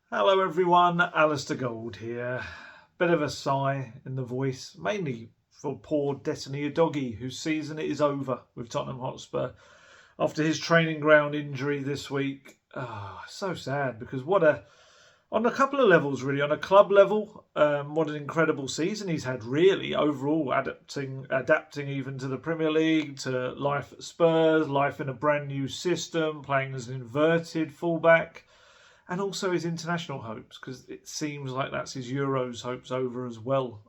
Hello everyone, Alistair Gold here. Bit of a sigh in the voice, mainly for poor Destiny Udogie, whose season is over with Tottenham Hotspur after his training ground injury this week. So sad, because on a couple of levels really, on a club level, what an incredible season he's had really, overall, adapting even to the Premier League, to life at Spurs, life in a brand new system, playing as an inverted fullback. And also his international hopes, because it seems like that's his Euros hopes over as well.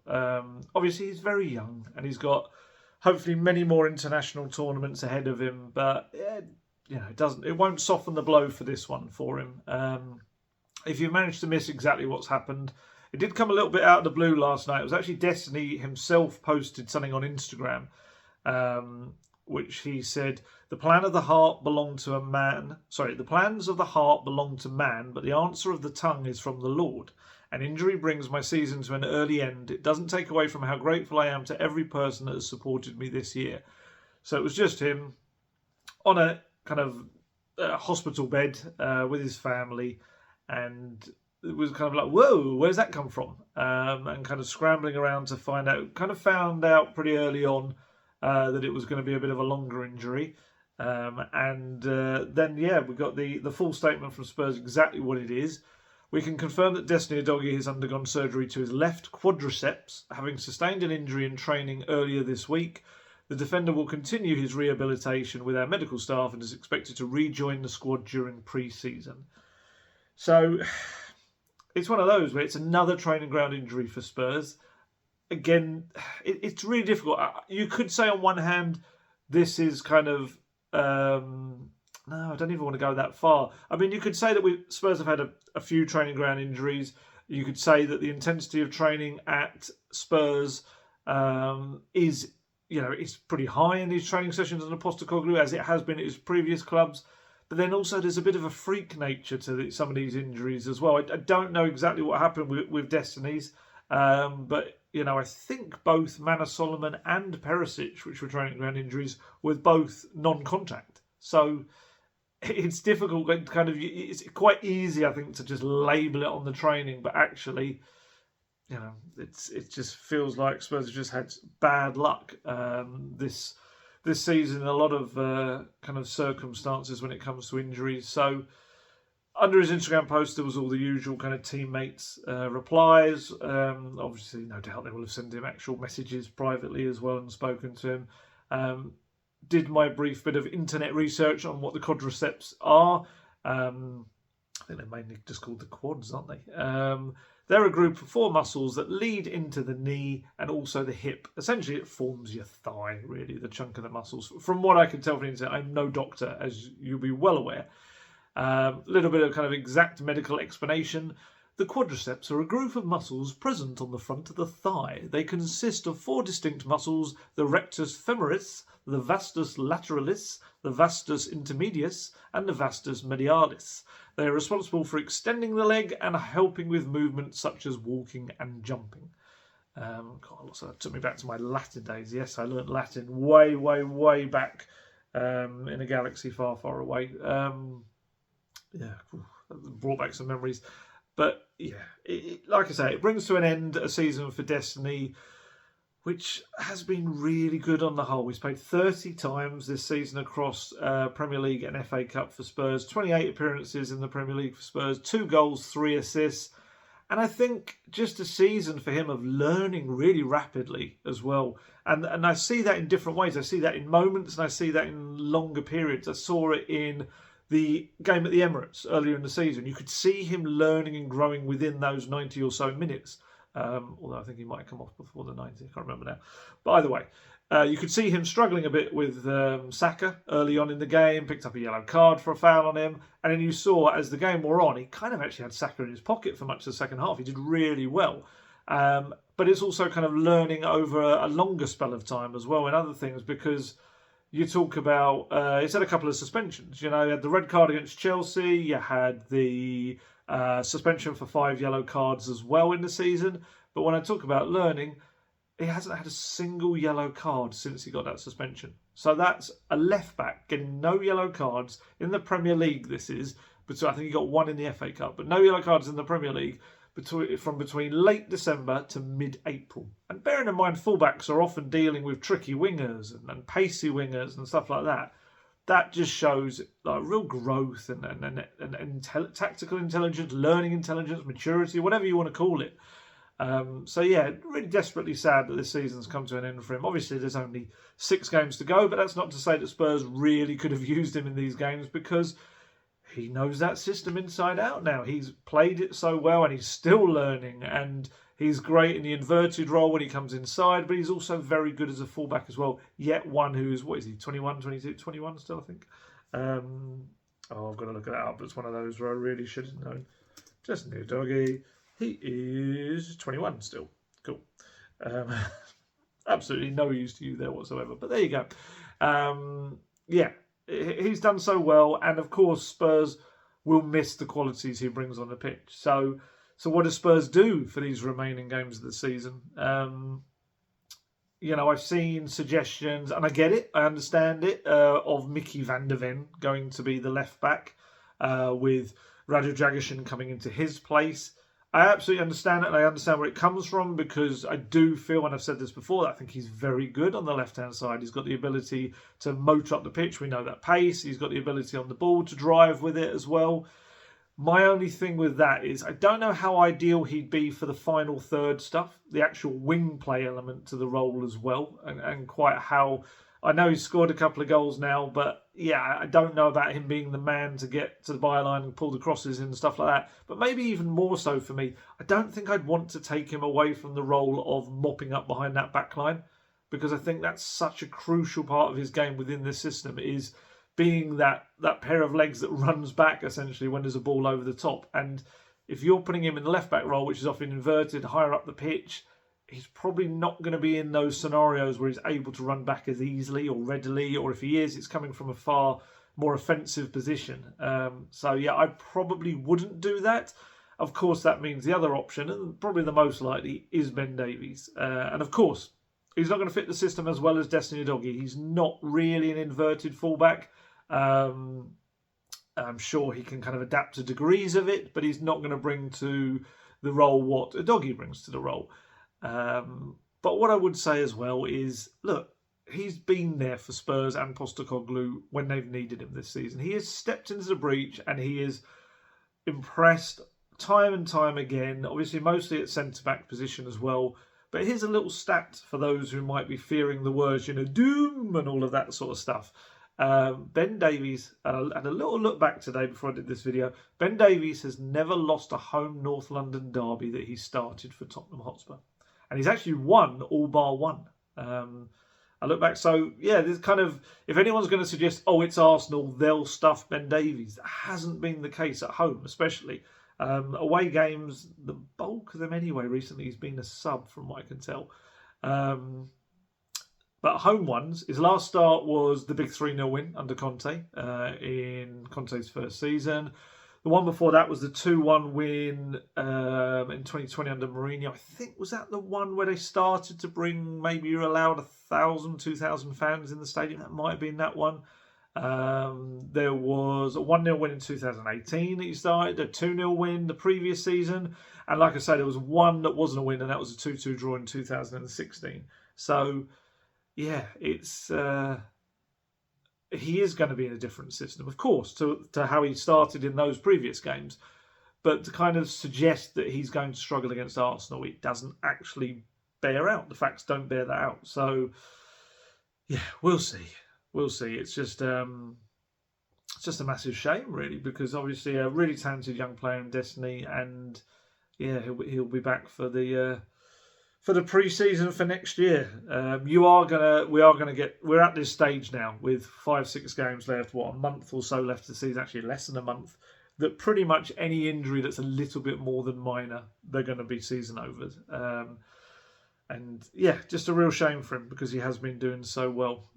Obviously, he's very young and he's got hopefully many more international tournaments ahead of him. But it won't soften the blow for this one for him. If you managed to miss exactly what's happened, it did come a little bit out of the blue last night. It was actually Destiny himself posted something on Instagram, which he said, the plans of the heart belong to man, but the answer of the tongue is from the Lord. An injury brings my season to an early end. It doesn't take away from how grateful I am to every person that has supported me this year. So it was just him on a kind of hospital bed with his family, and it was kind of like, whoa, where's that come from? And kind of scrambling around to find out. Kind of found out pretty early on that it was going to be a bit of a longer injury. Then we got the full statement from Spurs, exactly what it is. We can confirm that Destiny Udogie has undergone surgery to his left quadriceps, having sustained an injury in training earlier this week. The defender will continue his rehabilitation with our medical staff and is expected to rejoin the squad during pre-season. So it's one of those where it's another training ground injury for Spurs. Again, it's really difficult. You could say on one hand, this is kind of... no, I don't even want to go that far. I mean, you could say that Spurs have had a few training ground injuries. You could say that the intensity of training at Spurs is pretty high in these training sessions under Postecoglou, as it has been at his previous clubs. But then also there's a bit of a freak nature to some of these injuries as well. I don't know exactly what happened with Destiny's, but I think both Manor Solomon and Perisic, which were training ground injuries, were both non-contact. So it's difficult. It's quite easy, I think, to just label it on the training, but actually, it just feels like Spurs have just had bad luck this season. A lot of kind of circumstances when it comes to injuries. So under his Instagram post, there was all the usual kind of teammates replies. Obviously, no doubt they will have sent him actual messages privately as well and spoken to him. Did my brief bit of internet research on what the quadriceps are. I think they're mainly just called the quads, aren't they? They're a group of 4 muscles that lead into the knee and also the hip. Essentially, it forms your thigh, really, the chunk of the muscles. From what I can tell from the internet, I'm no doctor, as you'll be well aware. A little bit of kind of exact medical explanation. The quadriceps are a group of muscles present on the front of the thigh. They consist of 4 distinct muscles, the rectus femoris, the vastus lateralis, the vastus intermedius, and the vastus medialis. They are responsible for extending the leg and helping with movements such as walking and jumping. That took me back to my Latin days. Yes, I learnt Latin way, way, way back in a galaxy far, far away. Brought back some memories. But like I say, it brings to an end a season for Destiny, which has been really good on the whole. He's played 30 times this season across Premier League and FA Cup for Spurs, 28 appearances in the Premier League for Spurs, 2 goals, 3 assists. And I think just a season for him of learning really rapidly as well. And I see that in different ways. I see that in moments and I see that in longer periods. I saw it in the game at the Emirates earlier in the season. You could see him learning and growing within those 90 or so minutes. Although I think he might come off before the 90. I can't remember now. But either way, you could see him struggling a bit with Saka early on in the game, picked up a yellow card for a foul on him. And then you saw, as the game wore on, he kind of actually had Saka in his pocket for much of the second half. He did really well. But it's also kind of learning over a longer spell of time as well in other things, because you talk about, he's had a couple of suspensions. You had the red card against Chelsea, you had the suspension for 5 yellow cards as well in the season. But when I talk about learning, he hasn't had a single yellow card since he got that suspension. So that's a left back getting no yellow cards in the Premier League, this is, I think he got 1 in the FA Cup, but no yellow cards in the Premier League from between late December to mid-April. And bearing in mind, fullbacks are often dealing with tricky wingers and pacey wingers and stuff like that. That just shows like real growth and tactical intelligence, learning intelligence, maturity, whatever you want to call it. So yeah, really desperately sad that this season's come to an end for him. Obviously, there's only 6 games to go, but that's not to say that Spurs really could have used him in these games, because he knows that system inside out now. He's played it so well, and he's still learning, and he's great in the inverted role when he comes inside, but he's also very good as a fullback as well. Yet one who's, 21, 22, 21 still, I think. I've got to look it up. It's one of those where I really should have known. Destiny Udogie. He is 21 still. Cool. Absolutely no use to you there whatsoever. But there you go. Yeah, he's done so well. And of course, Spurs will miss the qualities he brings on the pitch. So what does Spurs do for these remaining games of the season? I've seen suggestions, and I get it, I understand it, of Mickey van der Ven going to be the left back, with Radu Dragusin coming into his place. I absolutely understand it, and I understand where it comes from, because I do feel, and I've said this before, that I think he's very good on the left-hand side. He's got the ability to motor up the pitch. We know that pace. He's got the ability on the ball to drive with it as well. My only thing with that is I don't know how ideal he'd be for the final third stuff, the actual wing play element to the role as well, and quite how... I know he's scored a couple of goals now, but yeah, I don't know about him being the man to get to the byline and pull the crosses in and stuff like that. But maybe even more so for me, I don't think I'd want to take him away from the role of mopping up behind that back line, because I think that's such a crucial part of his game within this system, is being that pair of legs that runs back essentially when there's a ball over the top. And if you're putting him in the left back role, which is often inverted, higher up the pitch, he's probably not going to be in those scenarios where he's able to run back as easily or readily, or if he is, it's coming from a far more offensive position. So yeah, I probably wouldn't do that. Of course, that means the other option, and probably the most likely, is Ben Davies. And of course, he's not going to fit the system as well as Destiny Udogie. He's not really an inverted fullback. I'm sure he can kind of adapt to degrees of it, but he's not going to bring to the role what Udogie brings to the role. But what I would say as well is, look, he's been there for Spurs and Postecoglou when they've needed him this season. He has stepped into the breach and he is impressed time and time again, obviously mostly at centre-back position as well. But here's a little stat for those who might be fearing the words, doom and all of that sort of stuff. Ben Davies, and I had a little look back today before I did this video, Ben Davies has never lost a home North London derby that he started for Tottenham Hotspur. And he's actually won all bar one. I look back, so yeah, there's kind of, if anyone's going to suggest, it's Arsenal, they'll stuff Ben Davies. That hasn't been the case at home, especially. Away games, the bulk of them anyway, recently he's been a sub from what I can tell. But home ones, his last start was the big 3-0 win under Conte in Conte's first season. The one before that was the 2-1 win in 2020 under Mourinho. I think, was that the one where they started to bring, maybe you're allowed 1,000, 2,000 fans in the stadium? That might have been that one. There was a 1-0 win in 2018 that he started, a 2-0 win the previous season. And like I say, there was one that wasn't a win, and that was a 2-2 draw in 2016. So, yeah, it's... he is going to be in a different system, of course, to how he started in those previous games. But to kind of suggest that he's going to struggle against Arsenal, it doesn't actually bear out. The facts don't bear that out. So, yeah, we'll see. We'll see. It's just a massive shame, really, because obviously a really talented young player in Destiny, and yeah, he'll be back for the pre-season for next year. We're at this stage now with 5-6 games left, a month or so left to the season, actually less than a month, that pretty much any injury that's a little bit more than minor, they're going to be season overs. And yeah, just a real shame for him, because he has been doing so well.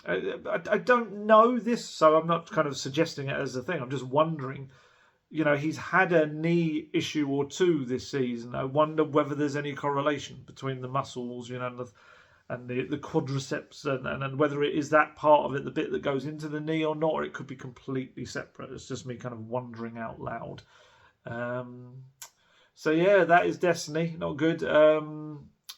I don't know this, so I'm not kind of suggesting it as a thing. I'm just wondering, he's had a knee issue or two this season. I wonder whether there's any correlation between the muscles, and the quadriceps, and whether it is that part of it, the bit that goes into the knee or not, or it could be completely separate. It's just me kind of wondering out loud. So yeah, that is Destiny. Not good.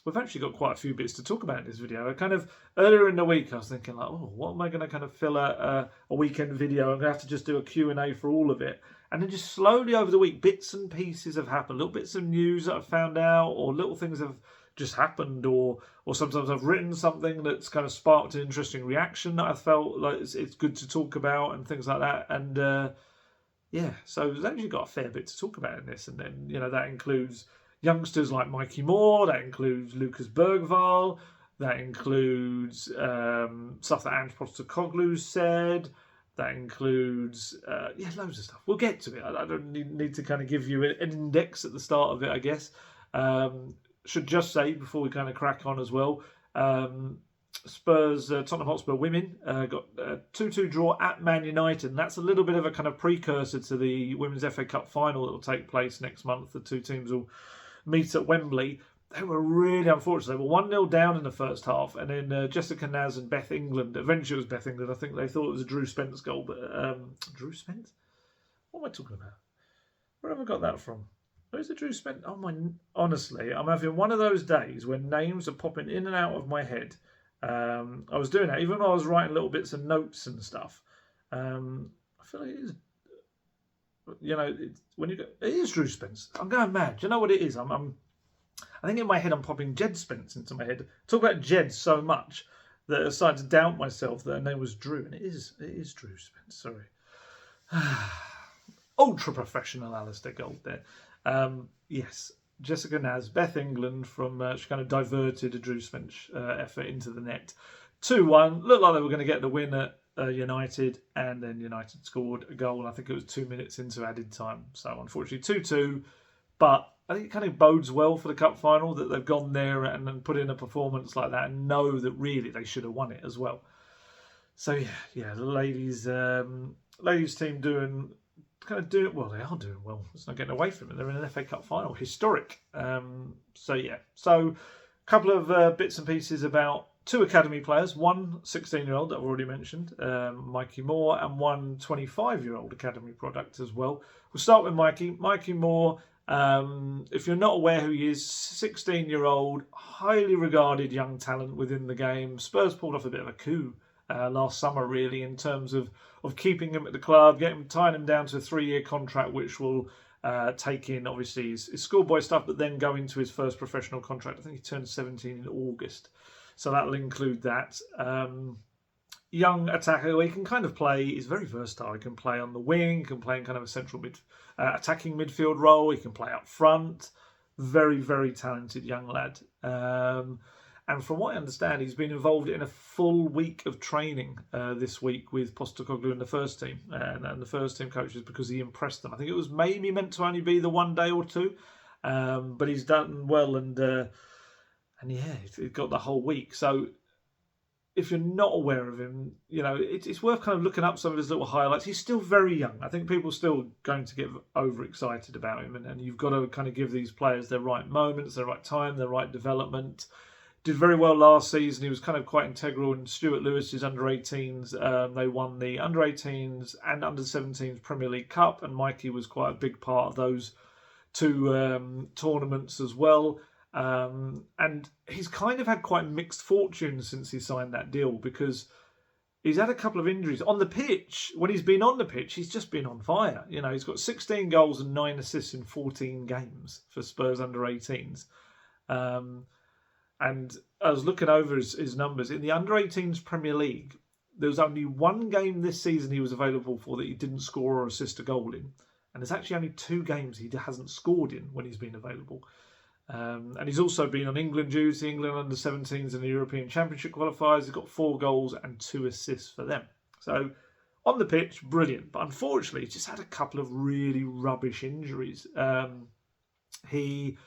We've actually got quite a few bits to talk about in this video. I kind of, earlier in the week, I was thinking like, oh, what am I going to kind of fill a weekend video? I'm going to have to just do a Q&A for all of it. And then just slowly over the week, bits and pieces have happened. Little bits of news that I've found out, or little things have just happened, or sometimes I've written something that's kind of sparked an interesting reaction that I felt like it's good to talk about and things like that. And yeah, so we've actually got a fair bit to talk about in this. And then, that includes youngsters like Mikey Moore, that includes Lucas Bergvall, that includes stuff that Ange Postecoglou said, that includes, loads of stuff. We'll get to it. I don't need to kind of give you an index at the start of it, I guess. Should just say, before we kind of crack on as well, Spurs, Tottenham Hotspur Women got a 2-2 draw at Man United, and that's a little bit of a kind of precursor to the Women's FA Cup final that will take place next month. The two teams will meet at Wembley. They were really unfortunate. They were 1-0 down in the first half, and then Jessica Naz and Beth England, eventually it was Beth England, I think they thought it was a Drew Spence goal, but Drew Spence? What am I talking about? Where have I got that from? Where's the Drew Spence? Honestly, I'm having one of those days when names are popping in and out of my head. I was doing that, even though I was writing little bits of notes and stuff. I feel like it is, it is Drew Spence. I'm going mad. Do you know what it is? I think in my head I'm popping Jed Spence into my head. I talk about Jed so much that I started to doubt myself that her name was Drew, and it is Drew Spence. Sorry. Ultra professional Alistair Gold there. Yes, Jessica Naz, Beth England from she kind of diverted a Drew Spence effort into the net. 2-1. Looked like they were going to get the win at United, and then United scored a goal. I think it was 2 minutes into added time. So unfortunately 2-2. But I think it kind of bodes well for the cup final that they've gone there and then put in a performance like that and know that really they should have won it as well. So yeah, the ladies team doing well. They are doing well. It's not getting away from it. They're in an FA Cup final, historic. So a couple of bits and pieces about two academy players. One 16-year-old that I've already mentioned, Mikey Moore, and one 25-year-old academy product as well. We'll start with Mikey. Mikey Moore. If you're not aware who he is, 16-year-old, highly regarded young talent within the game. Spurs pulled off a bit of a coup last summer, really, in terms of keeping him at the club, tying him down to a 3-year contract, which will take in, obviously, his schoolboy stuff, but then go into his first professional contract. I think he turned 17 in August. So that'll include that. Young attacker, he can kind of play, he's very versatile. He can play on the wing, he can play in kind of a central attacking midfield role, he can play up front. Very, very talented young lad. And from what I understand, he's been involved in a full week of training this week with Postecoglou and the first team and the first team coaches, because he impressed them. I think it was maybe meant to only be the 1 day or two, but he's done well, and yeah, he got the whole week. So if you're not aware of him, it's worth kind of looking up some of his little highlights. He's still very young. I think people are still going to get overexcited about him, and you've got to kind of give these players their right moments, their right time, their right development. Did very well last season. He was kind of quite integral in Stuart Lewis's under-18s. They won the under-18s and under-17s Premier League Cup, and Mikey was quite a big part of those two tournaments as well. And he's kind of had quite mixed fortunes since he signed that deal, because he's had a couple of injuries. On the pitch, when he's been on the pitch, he's just been on fire. He's got 16 goals and 9 assists in 14 games for Spurs under-18s. And I was looking over his numbers. In the under-18s Premier League, there was only one game this season he was available for that he didn't score or assist a goal in. And there's actually only 2 games he hasn't scored in when he's been available. And he's also been on England duty, England under-17s and the European Championship qualifiers. He's got 4 goals and 2 assists for them. So on the pitch, brilliant. But unfortunately, he's just had a couple of really rubbish injuries. He's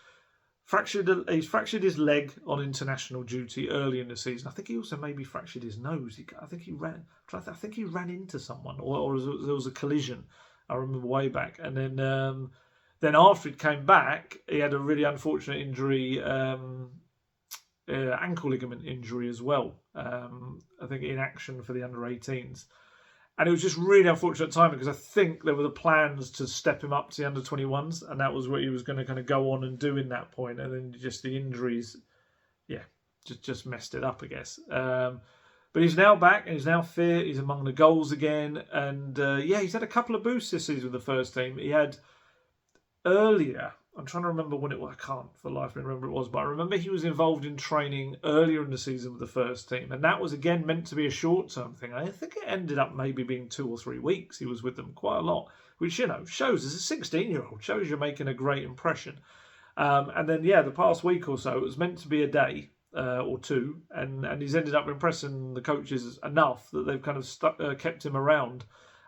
fractured his leg on international duty early in the season. I think he also maybe fractured his nose. I think he ran into someone, or there was a collision. I remember way back. And then after he came back, he had a really unfortunate injury ankle ligament injury as well. I think in action for the under-18s. And it was just really unfortunate timing because I think there were the plans to step him up to the under-21s, and that was what he was going to kind of go on and do in that point. And then just the injuries, just messed it up, I guess. But he's now back and he's now fit. He's among the goals again. And he's had a couple of boosts this season with the first team. He had earlier, I'm trying to remember when it was. I can't for the life of me remember it was, but I remember he was involved in training earlier in the season with the first team. And that was, again, meant to be a short-term thing. I think it ended up maybe being 2 or 3 weeks. He was with them quite a lot, which, shows as a 16-year-old, shows you're making a great impression. And then, the past week or so, it was meant to be a day or two, and he's ended up impressing the coaches enough that they've kind of kept him around.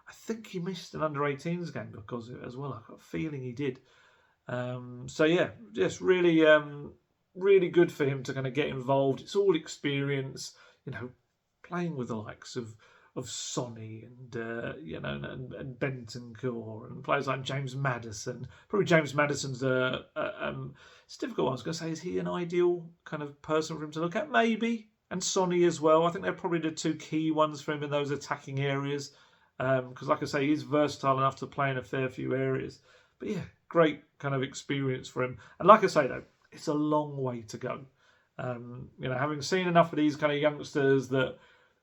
I think he missed an under-18s game because of it as well. I've got a feeling he did. Just really, really good for him to kind of get involved. It's all experience, playing with the likes of Sonny and and Bentancur and players like James Maddison. Probably James Maddison's it's a difficult one. I was going to say, is he an ideal kind of person for him to look at? Maybe. And Sonny as well. I think they're probably the 2 key ones for him in those attacking areas. Because, like I say, he's versatile enough to play in a fair few areas. But great kind of experience for him. And like I say, though, it's a long way to go. Having seen enough of these kind of youngsters that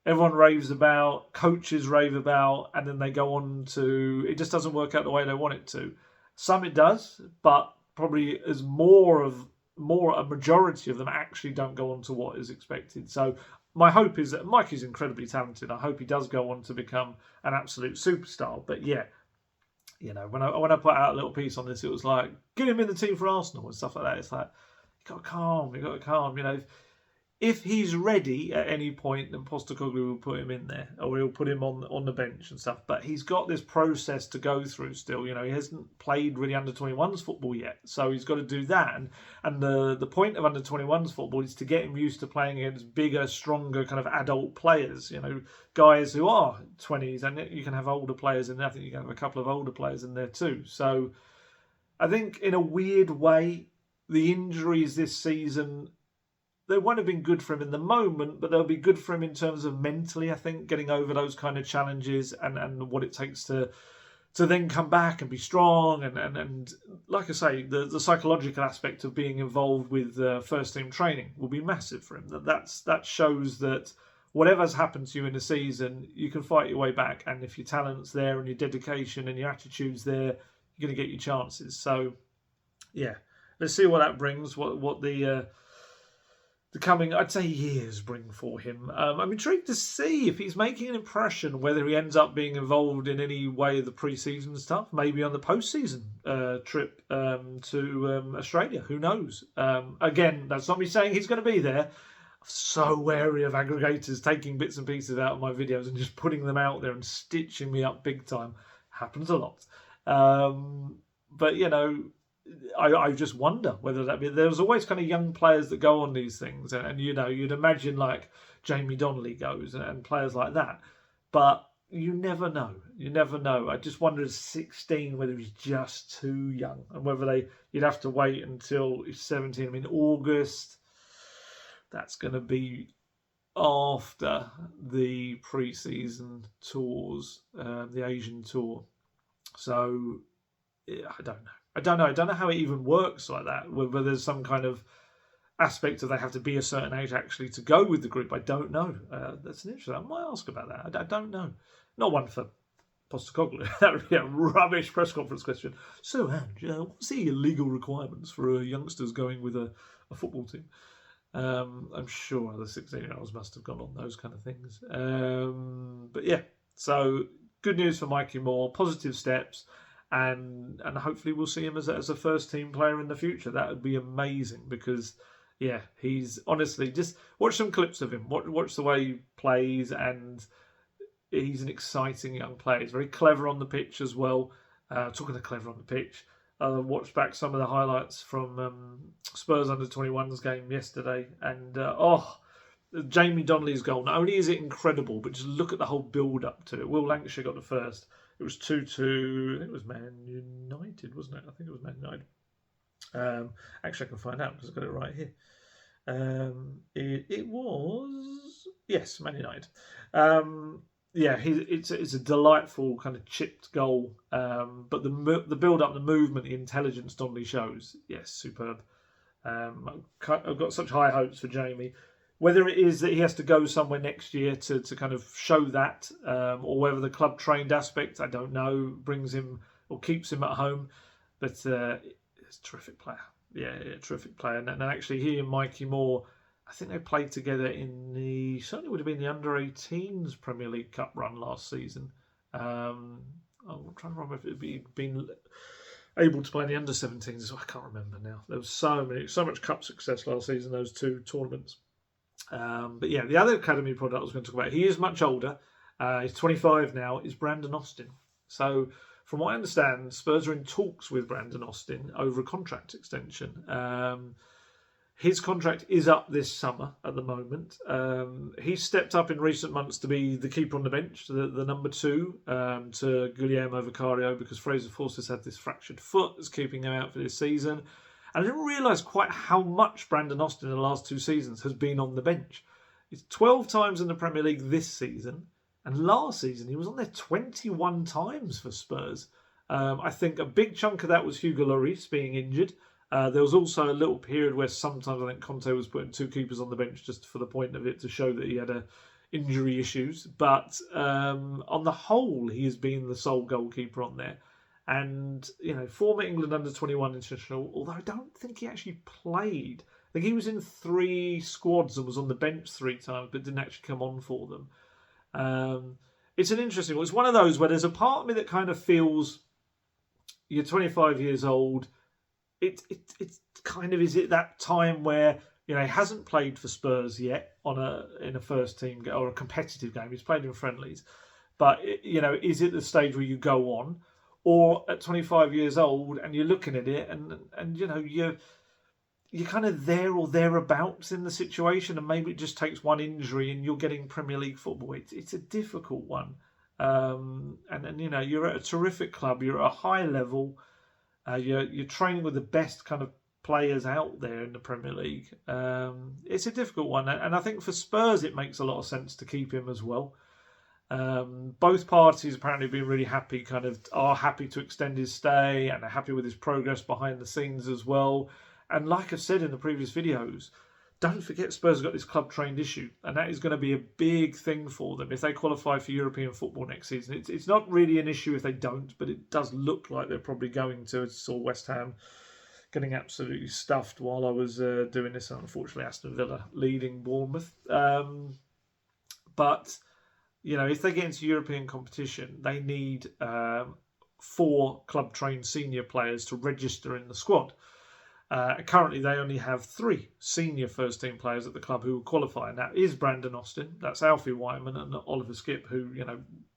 everyone raves about, coaches rave about, and then they go on to, it just doesn't work out the way they want it to. Some it does, but probably as a majority of them actually don't go on to what is expected. So my hope is that Mike is incredibly talented. I hope he does go on to become an absolute superstar. But when I put out a little piece on this, it was like, get him in the team for Arsenal and stuff like that. It's like, you got to calm. If he's ready at any point, then Postecoglou will put him in there, or he'll put him on the bench and stuff. But he's got this process to go through still. He hasn't played really under-21s football yet, so he's got to do that. And the point of under-21s football is to get him used to playing against bigger, stronger kind of adult players. Guys who are 20s, and you can have older players in there. I think you can have a couple of older players in there too. So I think in a weird way, the injuries this season, they won't have been good for him in the moment, but they'll be good for him in terms of mentally, I think, getting over those kind of challenges and what it takes to then come back and be strong. And like I say, the psychological aspect of being involved with first team training will be massive for him. That shows that whatever's happened to you in the season, you can fight your way back. And if your talent's there and your dedication and your attitude's there, you're going to get your chances. So, let's see what that brings, what the coming, I'd say, years bring for him. I'm intrigued to see if he's making an impression, whether he ends up being involved in any way of the pre-season stuff, maybe on the post-season trip to Australia. Who knows? Again, that's not me saying he's going to be there. I'm so wary of aggregators taking bits and pieces out of my videos and just putting them out there and stitching me up big time. Happens a lot. But, I just wonder whether that be. There's always kind of young players that go on these things, and you'd imagine like Jamie Donnelly goes and players like that, but you never know. You never know. I just wonder at 16 whether he's just too young, and whether you'd have to wait until he's 17. I mean, August. That's going to be after the pre-season tours, the Asian tour. So I don't know. I don't know how it even works like that, whether there's some kind of aspect of they have to be a certain age actually to go with the group. I don't know. That's an interesting. I might ask about that. I don't know. Not one for Postecoglou. That would be a rubbish press conference question. So, Ange, what's the legal requirements for youngsters going with a football team? I'm sure the 16-year-olds must have gone on those kind of things. But so good news for Mikey Moore. Positive steps. And hopefully we'll see him as a first team player in the future. That would be amazing because, he's honestly, just watch some clips of him. Watch the way he plays, and he's an exciting young player. He's very clever on the pitch as well. Talking of clever on the pitch, watched back some of the highlights from Spurs under-21s game yesterday, and Jamie Donnelly's goal. Not only is it incredible, but just look at the whole build-up to it. Will Lancashire got the first. It was 2-2. I think it was Man United, wasn't it? I think it was Man United. Actually, I can find out because I've got it right here. It was, yes, Man United. Yeah, it's a delightful kind of chipped goal, but the build up, the movement, the intelligence Donnelly shows, yes, superb. I've got such high hopes for Jamie. Whether it is that he has to go somewhere next year to kind of show that, or whether the club trained aspect, I don't know, brings him or keeps him at home. But it's a terrific player. Yeah, terrific player. And actually, he and Mikey Moore, I think they played together in certainly would have been the under-18s Premier League Cup run last season. I'm trying to remember if it had been able to play in the under-17s. I can't remember now. There was so much cup success last season, those two tournaments. But yeah, the other academy product I was going to talk about, he is much older. He's 25 now, is Brandon Austin. So from what I understand, Spurs are in talks with Brandon Austin over a contract extension. His contract is up this summer at the moment. He's stepped up in recent months to be the keeper on the bench, the number 2 to Guillermo Vicario, because Fraser Forster's had this fractured foot that's keeping him out for this season. And I didn't realise quite how much Brandon Austin in the last 2 seasons has been on the bench. He's 12 times in the Premier League this season, and last season he was on there 21 times for Spurs. I think a big chunk of that was Hugo Lloris being injured. There was also a little period where sometimes I think Conte was putting 2 keepers on the bench just for the point of it to show that he had injury issues. But on the whole, he has been the sole goalkeeper on there. And, former England under-21 international, although I don't think he actually played. I think he was in 3 squads and was on the bench 3 times, but didn't actually come on for them. It's an interesting one. It's one of those where there's a part of me that kind of feels you're 25 years old. It's kind of, is it that time where, he hasn't played for Spurs yet in a first team or a competitive game. He's played in friendlies. But, is it the stage where you go on? Or at 25 years old and you're looking at it and you're kind of there or thereabouts in the situation, and maybe it just takes one injury and you're getting Premier League football. It's a difficult one. And you're at a terrific club. You're at a high level. You're training with the best kind of players out there in the Premier League. It's a difficult one. And I think for Spurs it makes a lot of sense to keep him as well. Both parties apparently have been really happy, are happy to extend his stay and are happy with his progress behind the scenes as well. And like I've said in the previous videos, don't forget Spurs have got this club trained issue, and that is going to be a big thing for them if they qualify for European football next season. It's not really an issue if they don't, but it does look like they're probably going to. I saw West Ham getting absolutely stuffed while I was doing this, and unfortunately Aston Villa leading Bournemouth. But if they get into European competition, they need 4 club-trained senior players to register in the squad. Currently, they only have 3 senior first-team players at the club who will qualify, and that is Brandon Austin, that's Alfie Wyman, and Oliver Skipp, who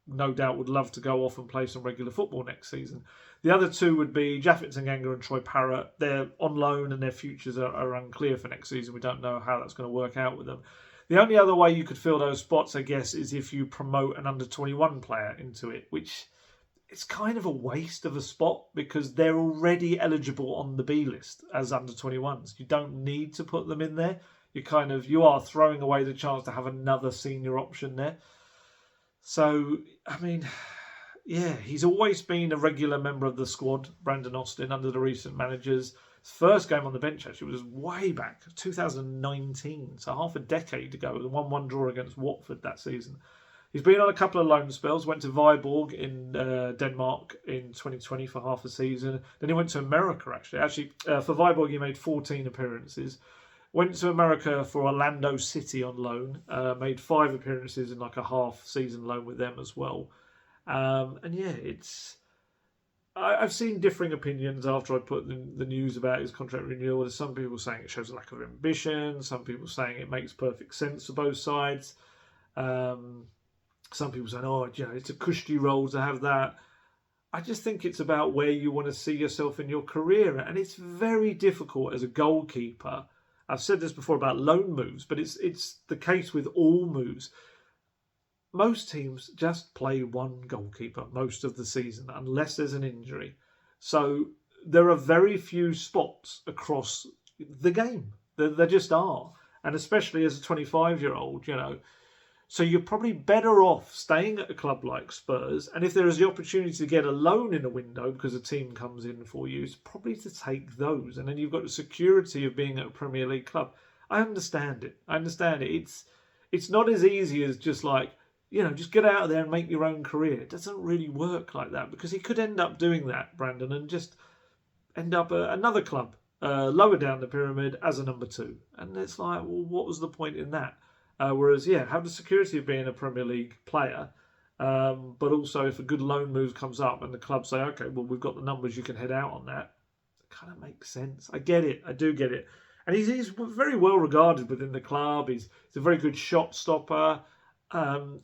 no doubt would love to go off and play some regular football next season. The other 2 would be Japhet Tanganga and Troy Parrott. They're on loan, and their futures are unclear for next season. We don't know how that's going to work out with them. The only other way you could fill those spots, I guess, is if you promote an under-21 player into it, which it's kind of a waste of a spot because they're already eligible on the B list as under-21s. You don't need to put them in there. You are throwing away the chance to have another senior option there. So, he's always been a regular member of the squad, Brandon Austin, under the recent managers. His first game on the bench actually was way back, 2019, so half a decade ago. The 1-1 draw against Watford that season. He's been on a couple of loan spells. Went to Viborg in Denmark in 2020 for half a season. Then he went to America, actually. For Viborg, he made 14 appearances. Went to America for Orlando City on loan. Made 5 appearances in like a half-season loan with them as well. I've seen differing opinions after I put the news about his contract renewal. There's some people saying it shows a lack of ambition. Some people saying it makes perfect sense for both sides. Some people saying, it's a cushy role to have that. I just think it's about where you want to see yourself in your career. And it's very difficult as a goalkeeper. I've said this before about loan moves, but it's the case with all moves. Most teams just play one goalkeeper most of the season, unless there's an injury. So there are very few spots across the game. They just are. And especially as a 25-year-old, So you're probably better off staying at a club like Spurs. And if there is the opportunity to get a loan in a window because a team comes in for you, it's probably to take those. And then you've got the security of being at a Premier League club. I understand it. It's not as easy as just like, just get out of there and make your own career. It doesn't really work like that, because he could end up doing that, Brandon, and just end up at another club lower down the pyramid as a number 2. And it's like, well, what was the point in that? Whereas, have the security of being a Premier League player, but also if a good loan move comes up and the club say, okay, well, we've got the numbers, you can head out on that. It kind of makes sense. I get it. I do get it. And he's very well regarded within the club. He's a very good shot stopper.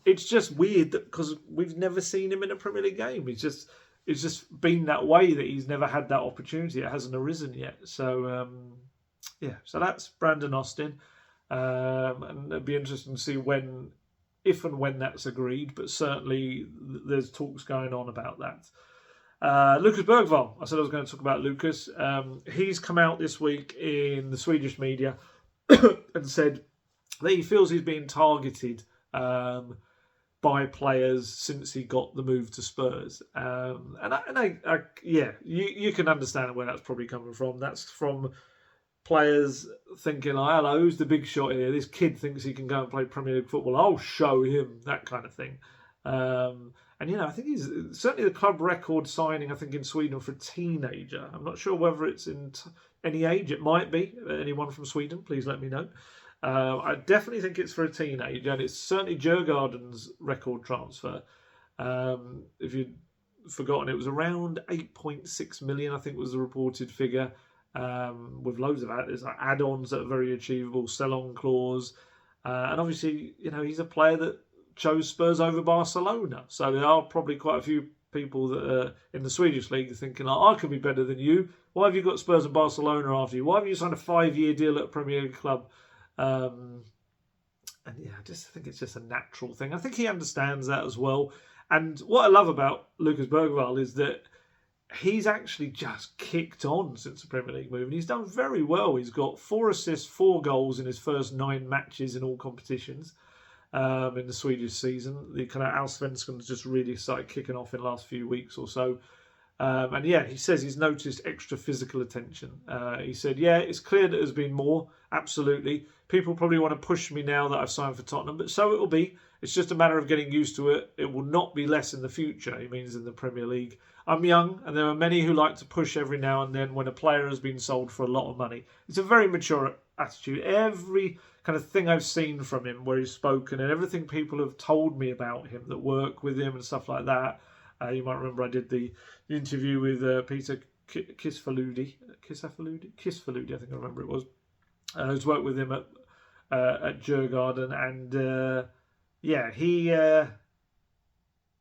It's just weird that because we've never seen him in a Premier League game. It's just been that way, that he's never had that opportunity. It hasn't arisen yet. So, so that's Brandon Austin. And it'd be interesting to see if and when that's agreed, but certainly there's talks going on about that. Lucas Bergvall, I said I was going to talk about Lucas. He's come out this week in the Swedish media and said that he feels he's being targeted by players since he got the move to Spurs. You can understand where that's probably coming from. That's from players thinking, oh, hello, who's the big shot here? This kid thinks he can go and play Premier League football. I'll show him, that kind of thing. I think he's certainly the club record signing, I think, in Sweden for a teenager. I'm not sure whether it's in any age. It might be. Anyone from Sweden, please let me know. I definitely think it's for a teenager, and it's certainly Djurgården's record transfer. If you'd forgotten, it was around 8.6 million, I think was the reported figure. With loads of there's like add-ons that are very achievable, sell-on clause, and obviously, he's a player that chose Spurs over Barcelona. So there are probably quite a few people that are in the Swedish league thinking, I could be better than you. Why have you got Spurs and Barcelona after you? Why have you signed a 5-year deal at a Premier League club? I just think it's just a natural thing. I think he understands that as well. And what I love about Lucas Bergvall is that he's actually just kicked on since the Premier League move, and he's done very well. He's got 4 assists, 4 goals in his first 9 matches in all competitions in the Swedish season. The kind of Allsvenskan's just really started kicking off in the last few weeks or so. He says he's noticed extra physical attention. He said, it's clear that there's been more, absolutely. People probably want to push me now that I've signed for Tottenham, but so it will be. It's just a matter of getting used to it. It will not be less in the future, he means in the Premier League. I'm young, and there are many who like to push every now and then when a player has been sold for a lot of money. It's a very mature attitude. Every kind of thing I've seen from him where he's spoken, and everything people have told me about him that work with him and stuff like that. You might remember I did the interview with Peter Kisfaludi, I think I remember it was. Who's worked with him at Djurgården, and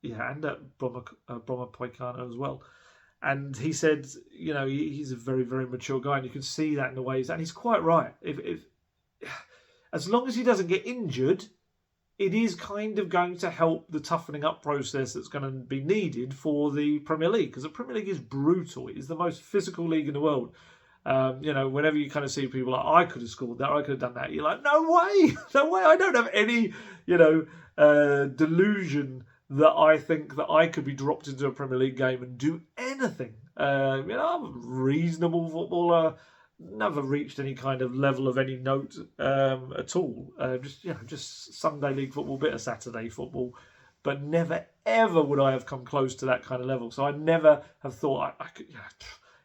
and at Bromma as well. And he said, he's a very, very mature guy, and you can see that in the ways, and he's quite right. If as long as he doesn't get injured, it is kind of going to help the toughening up process that's going to be needed for the Premier League, because the Premier League is brutal. It is the most physical league in the world. Whenever you kind of see people like, I could have scored that, I could have done that, you're like, no way. I don't have any, delusion that I think that I could be dropped into a Premier League game and do anything. I'm a reasonable footballer, never reached any kind of level of any note at all. Just Sunday league football, bit of Saturday football, but never ever would I have come close to that kind of level. So I never have thought I could.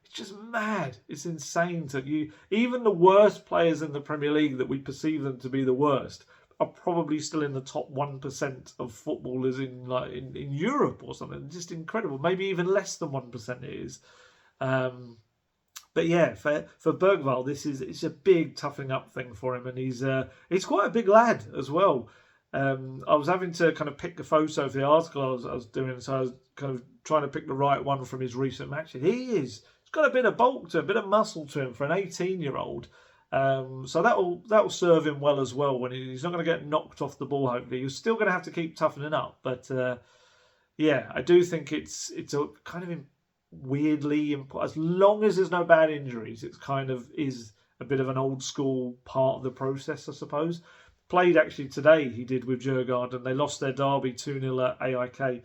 It's just mad. It's insane to you. Even the worst players in the Premier League that we perceive them to be the worst are probably still in the top 1% of footballers in Europe or something. Just incredible. Maybe even less than 1% it is. But yeah, for Bergvall, it's a big toughening up thing for him, and he's quite a big lad as well. I was having to kind of pick the photo for the article I was doing, so I was kind of trying to pick the right one from his recent matches. He's got a bit of bulk to him, a bit of muscle to him for an 18-year-old. So that'll serve him well as well when he's not going to get knocked off the ball. Hopefully, he's still going to have to keep toughening up. But I do think it's a kind of weirdly important. As long as there's no bad injuries, it's kind of is a bit of an old school part of the process, I suppose. Played actually today, he did, with Djurgården. They lost their derby 2-0 at AIK.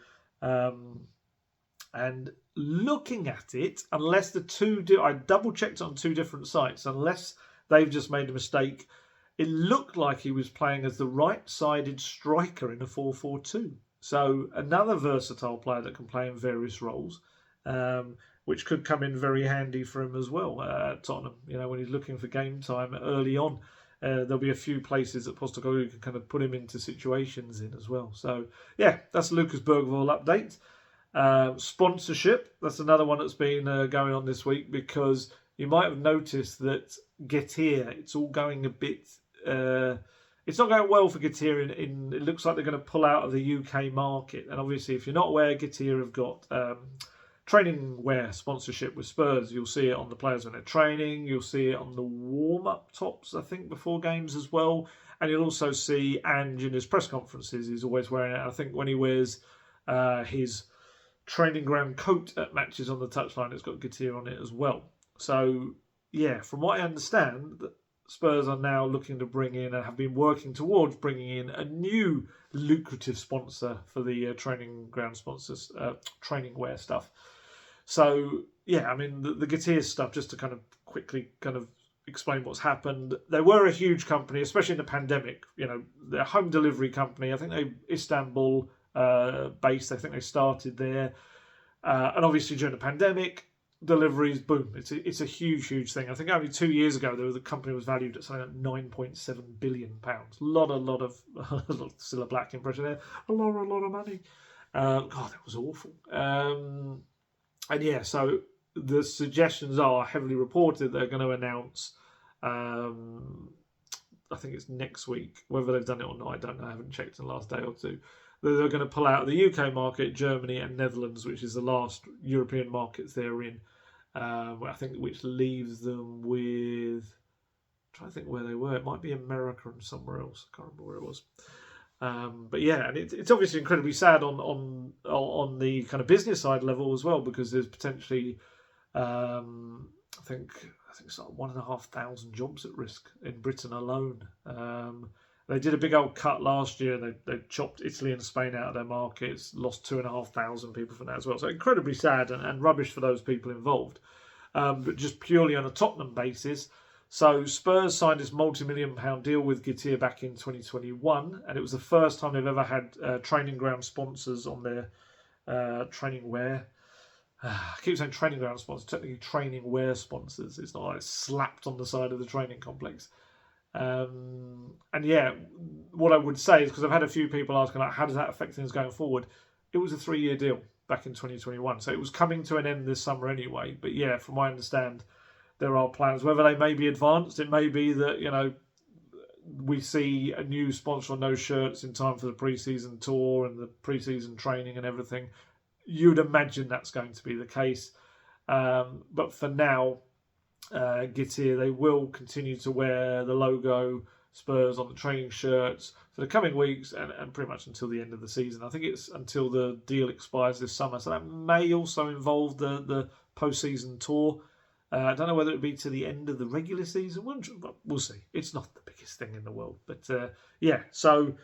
And looking at it, unless the two I double checked on two different sites, unless they've just made a mistake, it looked like he was playing as the right-sided striker in a 4-4-2. So another versatile player that can play in various roles, which could come in very handy for him as well at Tottenham. You know, when he's looking for game time early on, there'll be a few places that Postecoglou can kind of put him into situations in as well. So yeah, that's Lucas Bergvall update. Sponsorship, that's another one that's been going on this week, because you might have noticed that Getir, it's all going a bit... it's not going well for Getir. It looks like they're going to pull out of the UK market. And obviously, if you're not aware, Getir have got training wear sponsorship with Spurs. You'll see it on the players when they're training. You'll see it on the warm-up tops, I think, before games as well. And you'll also see Ange in his press conferences. He's always wearing it. I think when he wears his training ground coat at matches on the touchline, it's got Getir on it as well. So, yeah, from what I understand, Spurs are now looking to bring in, and have been working towards bringing in, a new lucrative sponsor for the training ground sponsors, training wear stuff. So, yeah, I mean, the Getir stuff, just to kind of quickly kind of explain what's happened. They were a huge company, especially in the pandemic. You know, they're a home delivery company. I think they Istanbul based. I think they started there. And obviously during the pandemic, deliveries, boom, it's a huge thing. I think only 2 years ago the company was valued at something like £9.7 billion. A lot of still a black impression there. A lot of money. God, that was awful. And yeah, so the suggestions are heavily reported they're going to announce, I think it's next week. Whether they've done it or not, I don't know. I haven't checked in the last day or two. They're going to pull out of the UK market, Germany and Netherlands, which is the last European markets they're in. I think which leaves them with... I'm trying to think where they were. It might be America and somewhere else. I can't remember where it was. But yeah, and it's obviously incredibly sad on the kind of business side level as well, because there's potentially, I think it's like 1,500 jobs at risk in Britain alone. They did a big old cut last year. They chopped Italy and Spain out of their markets, lost 2,500 people from that as well. So incredibly sad and rubbish for those people involved. But just purely on a Tottenham basis. So Spurs signed this multi-million-pound deal with Getir back in 2021. And it was the first time they've ever had training ground sponsors on their training wear. I keep saying training ground sponsors, technically training wear sponsors. It's not like it's slapped on the side of the training complex. And yeah, what I would say is, because I've had a few people asking, like, how does that affect things going forward? It was a 3-year deal back in 2021, so it was coming to an end this summer anyway. But yeah, from what I understand, there are plans. Whether they may be advanced, it may be that, you know, we see a new sponsor on those shirts in time for the pre-season tour and the pre-season training and everything. You'd imagine that's going to be the case. But for now, Getir, they will continue to wear the logo Spurs on the training shirts for the coming weeks and pretty much until the end of the season. I think it's until the deal expires this summer, so that may also involve the post-season tour. I don't know whether it would be to the end of the regular season. We'll see. It's not the biggest thing in the world, but yeah. So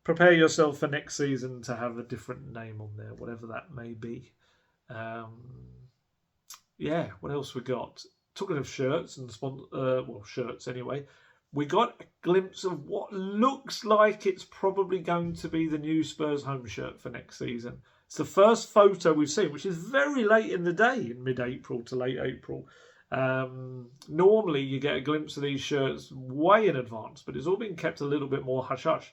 prepare yourself for next season to have a different name on there, whatever that may be. Yeah. What else we got? Talking of shirts and shirts anyway, we got a glimpse of what looks like it's probably going to be the new Spurs home shirt for next season. It's the first photo we've seen, which is very late in the day, in mid-April to late April. Normally you get a glimpse of these shirts way in advance, but it's all been kept a little bit more hush-hush.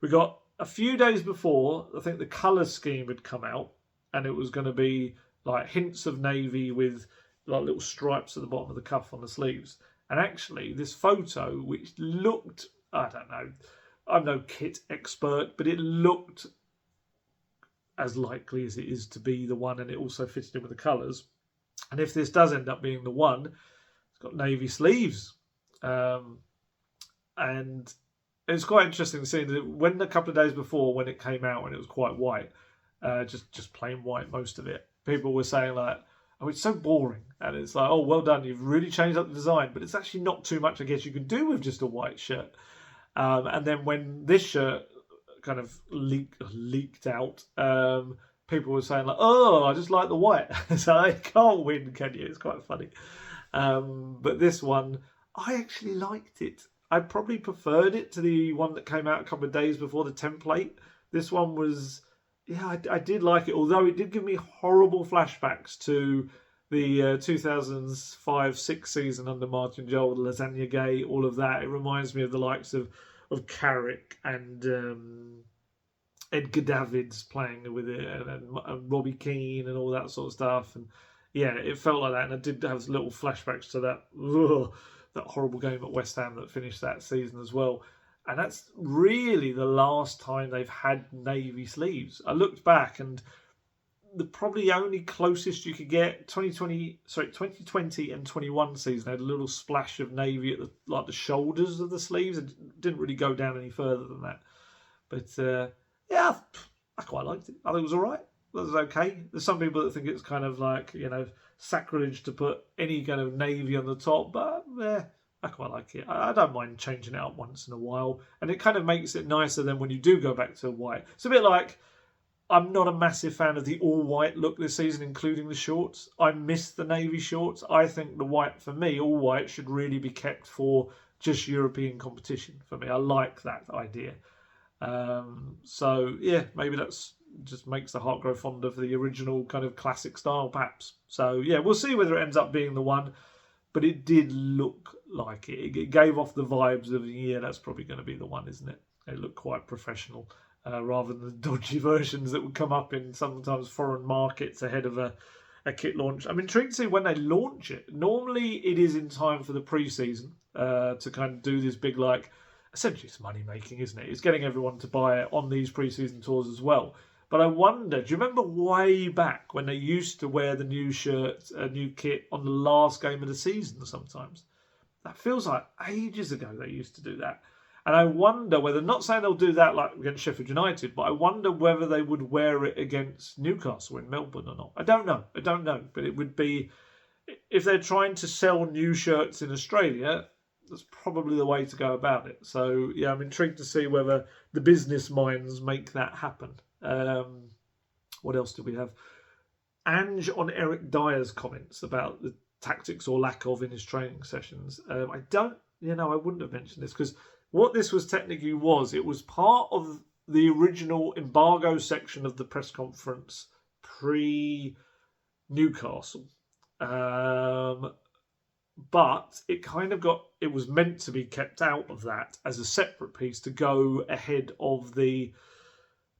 We got a few days before, I think the colour scheme had come out, and it was going to be like hints of navy with like little stripes at the bottom of the cuff on the sleeves. And actually, this photo, which looked, I don't know, I'm no kit expert, but it looked as likely as it is to be the one, and it also fitted in with the colours. And if this does end up being the one, it's got navy sleeves. And it's quite interesting to see that when a couple of days before, when it came out and it was quite white, just plain white, most of it, people were saying like, oh, it's so boring. And it's like, oh, well done, you've really changed up the design. But it's actually not too much, I guess, you can do with just a white shirt. And then when this shirt kind of leaked out, people were saying like, oh, I just like the white. So you can't win, can you? It's quite funny. But this one, I actually liked it. I probably preferred it to the one that came out a couple of days before the template. This one was, yeah, I did like it, although it did give me horrible flashbacks to the 2005-06 season under Martin Jol, the Lasagna Gay, all of that. It reminds me of the likes of Carrick and Edgar Davids playing with it, and Robbie Keane and all that sort of stuff. And yeah, it felt like that. And I did have little flashbacks to that horrible game at West Ham that finished that season as well. And that's really the last time they've had navy sleeves. I looked back, and the probably only closest you could get 2020 and 21 season had a little splash of navy at the shoulders of the sleeves. It didn't really go down any further than that. But yeah, I quite liked it. I think it was all right. It was okay. There's some people that think it's kind of like, sacrilege to put any kind of navy on the top, but I quite like it. I don't mind changing it up once in a while, and it kind of makes it nicer than when you do go back to white. It's a bit like, I'm not a massive fan of the all-white look this season, including the shorts. I miss the navy shorts. I think the white, for me, all-white should really be kept for just European competition. For me, I like that idea. So, yeah, maybe that's just makes the heart grow fonder for the original kind of classic style, perhaps. So, yeah, we'll see whether it ends up being the one. But it did look like it. It gave off the vibes of, yeah, that's probably going to be the one, isn't it? It looked quite professional. Rather than the dodgy versions that would come up in sometimes foreign markets ahead of a kit launch. I'm intrigued to see when they launch it. Normally it is in time for the pre-season to kind of do this big, essentially it's money making, isn't it? It's getting everyone to buy it on these pre-season tours as well. But I wonder, do you remember way back when they used to wear the new shirts, new kit on the last game of the season sometimes? That feels like ages ago they used to do that. And I wonder whether, not saying they'll do that like against Sheffield United, but I wonder whether they would wear it against Newcastle in Melbourne or not. I don't know. But it would be, if they're trying to sell new shirts in Australia, that's probably the way to go about it. So, yeah, I'm intrigued to see whether the business minds make that happen. What else do we have? Ange on Eric Dier's comments about the tactics or lack of in his training sessions. I wouldn't have mentioned this because what this was technically it was part of the original embargo section of the press conference pre-Newcastle. But it kind of it was meant to be kept out of that as a separate piece to go ahead of the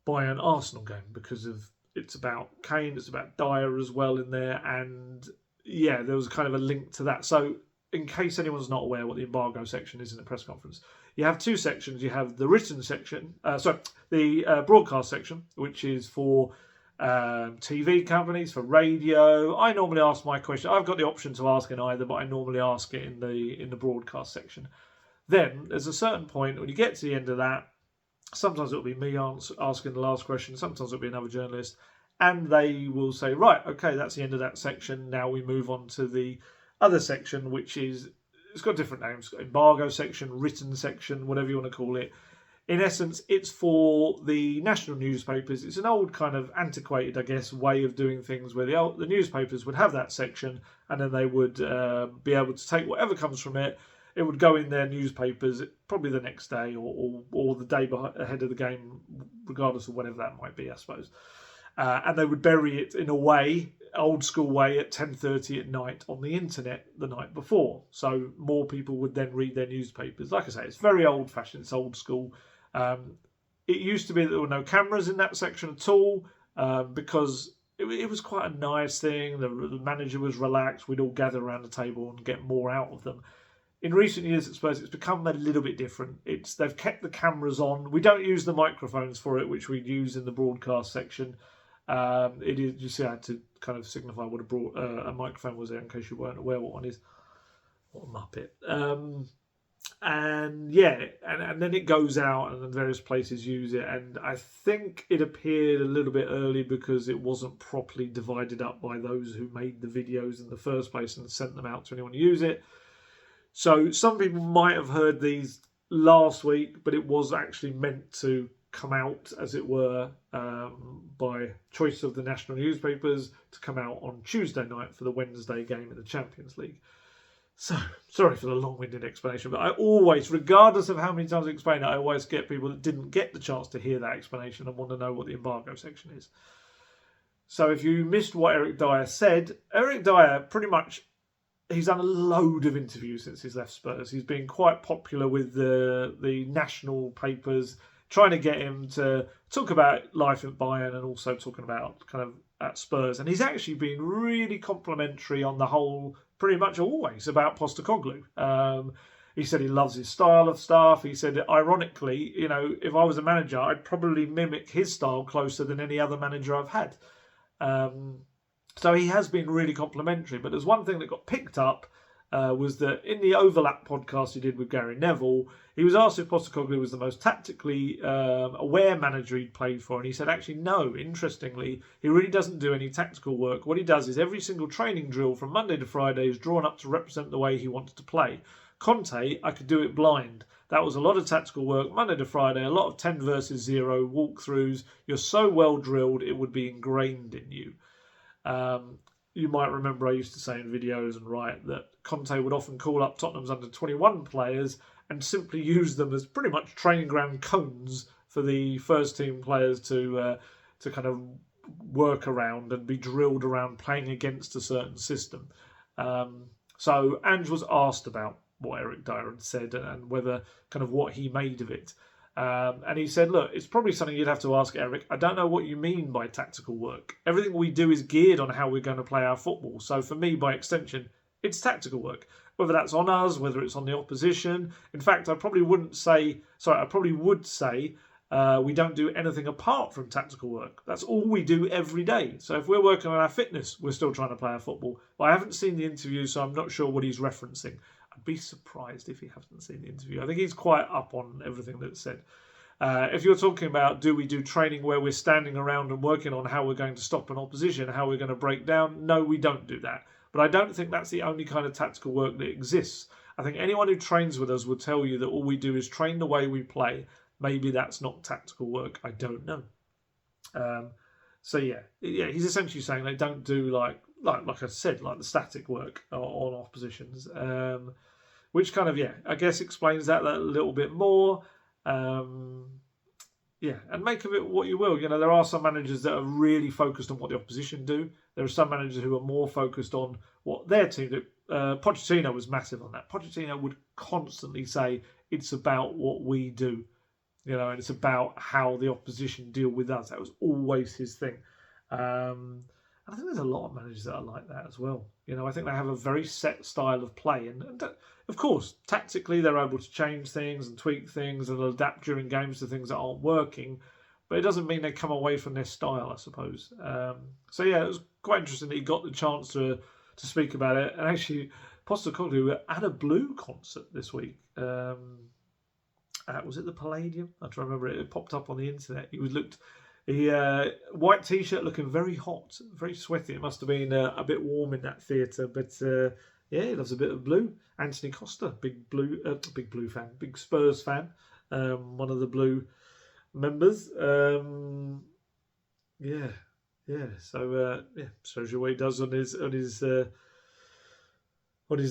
Bayern Arsenal game because it's about Kane, it's about Dier as well in there. And yeah, there was kind of a link to that. So in case anyone's not aware what the embargo section is in the press conference, you have two sections. You have the written section, the broadcast section, which is for TV companies, for radio. I normally ask my question. I've got the option to ask in either, but I normally ask it in the broadcast section. Then there's a certain point when you get to the end of that, sometimes it'll be me asking the last question, sometimes it'll be another journalist, and they will say, right, okay, that's the end of that section. Now we move on to the other section, which is, it's got different names. It's got embargo section, written section, whatever you want to call it. In essence, it's for the national newspapers. It's an old kind of antiquated, I guess, way of doing things where the newspapers would have that section and then they would be able to take whatever comes from it. It would go in their newspapers probably the next day or the day ahead of the game, regardless of whatever that might be, I suppose. And they would bury it in a way, old school way, at 10:30 at night on the internet the night before. So more people would then read their newspapers. Like I say, it's very old fashioned, it's old school. It used to be that there were no cameras in that section at all because it was quite a nice thing. The manager was relaxed. We'd all gather around the table and get more out of them. In recent years at Spurs, it's become a little bit different. They've kept the cameras on. We don't use the microphones for it, which we'd use in the broadcast section. It is just, I had to kind of signify what a microphone was there in case you weren't aware what one is. What a muppet. And yeah, and then it goes out and then various places use it. And I think it appeared a little bit early because it wasn't properly divided up by those who made the videos in the first place and sent them out to anyone to use it. So some people might have heard these last week, but it was actually meant to come out, as it were, by choice of the national newspapers, to come out on Tuesday night for the Wednesday game in the Champions League. So, sorry for the long-winded explanation, but I always, regardless of how many times I explain it, I always get people that didn't get the chance to hear that explanation and want to know what the embargo section is. So if you missed what Eric Dier said, Eric Dier pretty much, he's done a load of interviews since he's left Spurs. He's been quite popular with the national papers, trying to get him to talk about life at Bayern and also talking about kind of at Spurs. And he's actually been really complimentary on the whole, pretty much always, about Postecoglou. He said he loves his style of stuff. He said, ironically, you know, if I was a manager, I'd probably mimic his style closer than any other manager I've had. So he has been really complimentary. But there's one thing that got picked up was that in the Overlap podcast he did with Gary Neville, he was asked if Postecoglou was the most tactically aware manager he'd played for, and he said, actually, no, interestingly, he really doesn't do any tactical work. What he does is every single training drill from Monday to Friday is drawn up to represent the way he wants to play. Conte, I could do it blind. That was a lot of tactical work, Monday to Friday, a lot of 10 versus 0 walkthroughs. You're so well drilled, it would be ingrained in you. You might remember I used to say in videos and write that Conte would often call up Tottenham's under-21 players and simply use them as pretty much training ground cones for the first team players to kind of work around and be drilled around playing against a certain system. So Ange was asked about what Eric Dier had said and whether kind of what he made of it. And he said, look, it's probably something you'd have to ask Eric. I don't know what you mean by tactical work. Everything we do is geared on how we're going to play our football. So for me, by extension, it's tactical work. Whether that's on us, whether it's on the opposition. In fact, I probably would say we don't do anything apart from tactical work. That's all we do every day. So if we're working on our fitness, we're still trying to play our football. But I haven't seen the interview, so I'm not sure what he's referencing. I'd be surprised if he hasn't seen the interview. I think he's quite up on everything that's said. If you're talking about do we do training where we're standing around and working on how we're going to stop an opposition, how we're going to break down, no, we don't do that. But I don't think that's the only kind of tactical work that exists. I think anyone who trains with us will tell you that all we do is train the way we play. Maybe that's not tactical work. I don't know. So yeah, he's essentially saying they don't do like I said, like the static work on oppositions, which kind of, I guess explains that a little bit more. And make of it what you will. You know, there are some managers that are really focused on what the opposition do. There are some managers who are more focused on what their team do. Pochettino was massive on that. Pochettino would constantly say it's about what we do, you know, and it's about how the opposition deal with us. That was always his thing. And I think there's a lot of managers that are like that as well. You know, I think they have a very set style of play. And of course, tactically, they're able to change things and tweak things and adapt during games to things that aren't working. But it doesn't mean they come away from their style, I suppose. So, it was quite interesting that he got the chance to speak about it. And actually, Postecoglou at a Blue concert this week. Was it the Palladium? I try to remember it. It popped up on the internet. White t-shirt, looking very hot, very sweaty. It must have been a bit warm in that theatre, but he loves a bit of blue. Anthony Costa, big blue fan, big Spurs fan, one of the Blue members. So shows you what he does on his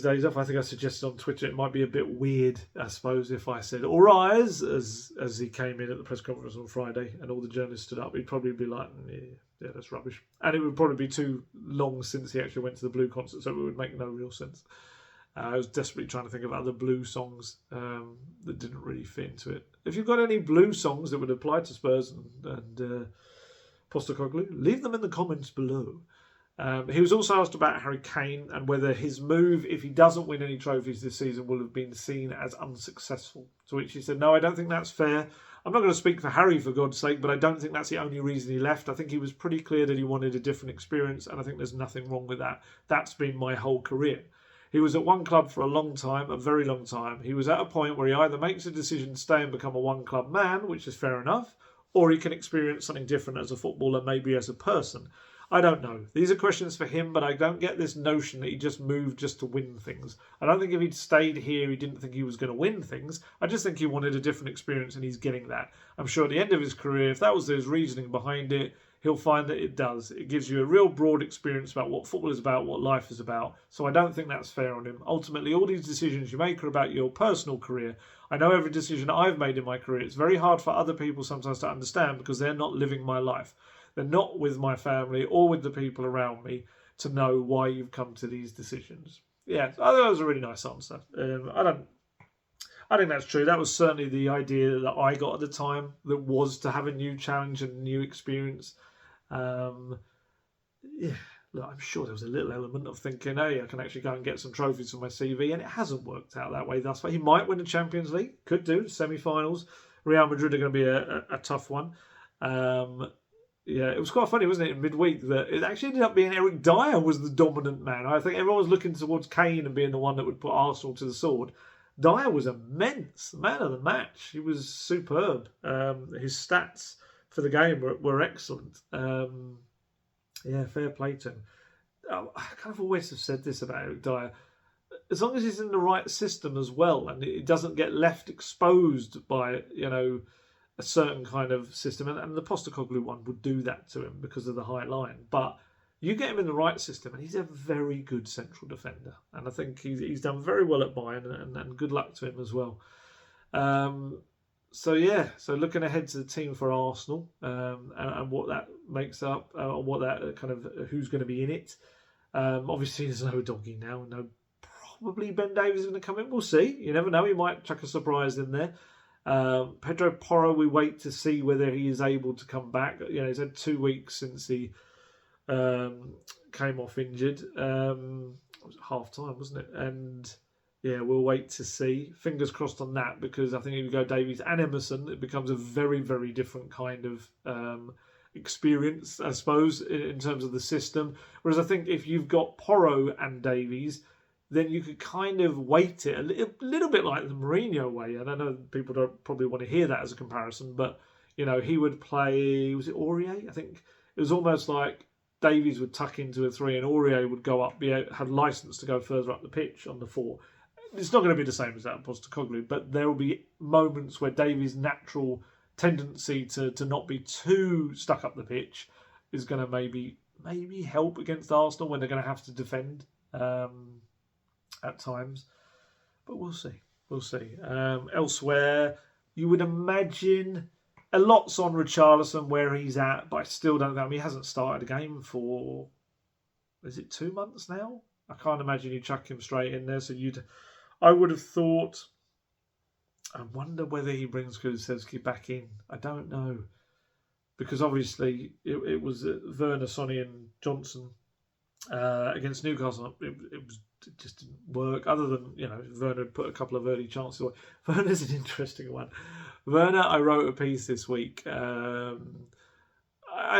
days off. I think I suggested on Twitter it might be a bit weird, I suppose, if I said "all rise" as he came in at the press conference on Friday and all the journalists stood up. He'd probably be like, yeah, that's rubbish. And it would probably be too long since he actually went to the Blue concert, so it would make no real sense. I was desperately trying to think of other Blue songs that didn't really fit into it. If you've got any Blue songs that would apply to Spurs and Postecoglou, leave them in the comments below. He was also asked about Harry Kane and whether his move, if he doesn't win any trophies this season, will have been seen as unsuccessful. To which he said, no, I don't think that's fair. I'm not going to speak for Harry, for God's sake, but I don't think that's the only reason he left. I think he was pretty clear that he wanted a different experience, and I think there's nothing wrong with that. That's been my whole career. He was at one club for a long time, a very long time. He was at a point where he either makes a decision to stay and become a one-club man, which is fair enough, or he can experience something different as a footballer, maybe as a person. I don't know. These are questions for him, but I don't get this notion that he just moved just to win things. I don't think if he'd stayed here, he didn't think he was going to win things. I just think he wanted a different experience, and he's getting that. I'm sure at the end of his career, if that was his reasoning behind it, he'll find that it does. It gives you a real broad experience about what football is about, what life is about. So I don't think that's fair on him. Ultimately, all these decisions you make are about your personal career. I know every decision I've made in my career, it's very hard for other people sometimes to understand because they're not living my life. They're not with my family or with the people around me to know why you've come to these decisions. Yeah, I thought that was a really nice answer. I think that's true. That was certainly the idea that I got at the time, that was to have a new challenge and a new experience. Yeah, look, I'm sure there was a little element of thinking, hey, I can actually go and get some trophies for my CV, and it hasn't worked out that way thus far. He might win the Champions League, could do, semi-finals. Real Madrid are going to be a tough one. Yeah, it was quite funny, wasn't it, in midweek, that it actually ended up being Eric Dier was the dominant man. I think everyone was looking towards Kane and being the one that would put Arsenal to the sword. Dier was immense, man of the match. He was superb. His stats for the game were excellent. Yeah, fair play to him. I kind of always have said this about Eric Dier. As long as he's in the right system as well, and it doesn't get left exposed by, a certain kind of system, and the Postecoglou one would do that to him because of the high line. But you get him in the right system, and he's a very good central defender. And I think he's done very well at Bayern, and good luck to him as well. So looking ahead to the team for Arsenal and what that makes up, what that kind of who's going to be in it. Obviously, there's no Udogie now. No, probably Ben Davies is going to come in. We'll see. You never know. He might chuck a surprise in there. Pedro Porro, we wait to see whether he is able to come back. He's had 2 weeks since he came off injured. It was half time, wasn't it? And yeah, we'll wait to see. Fingers crossed on that, because I think if you go Davies and Emerson, it becomes a very, very different kind of experience, I suppose, in terms of the system. Whereas I think if you've got Porro and Davies, then you could kind of weight it a little bit like the Mourinho way. And I know people don't probably want to hear that as a comparison, but, he would play, was it Aurier? I think it was almost like Davies would tuck into a 3 and Aurier would go up, have license to go further up the pitch on the 4. It's not going to be the same as that in Postecoglou, but there will be moments where Davies' natural tendency to not be too stuck up the pitch is going to maybe help against Arsenal when they're going to have to defend at times. But we'll see. We'll see. Elsewhere, you would imagine a lot's on Richarlison where he's at, but I still don't know. I mean, he hasn't started a game for, is it 2 months now? I can't imagine you chuck him straight in there. So I would have thought, I wonder whether he brings Kulusevski back in. I don't know. Because obviously it was Werner, Sonny and Johnson against Newcastle. It just didn't work. Other than, Werner put a couple of early chances away. Werner's an interesting one. Werner, I wrote a piece this week. I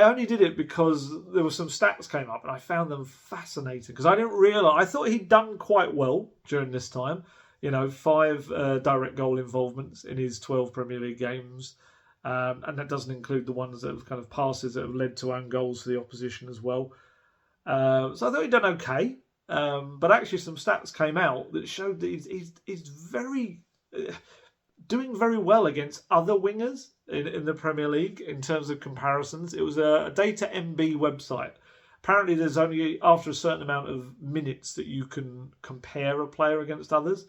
only did it because there were some stats came up and I found them fascinating, because I didn't realise. I thought he'd done quite well during this time. 5 direct goal involvements in his 12 Premier League games. And that doesn't include the ones that have kind of passes that have led to own goals for the opposition as well. So I thought he'd done okay. But actually some stats came out that showed that he's very doing very well against other wingers in the Premier League in terms of comparisons. It was a Data MB website. Apparently there's only after a certain amount of minutes that you can compare a player against others.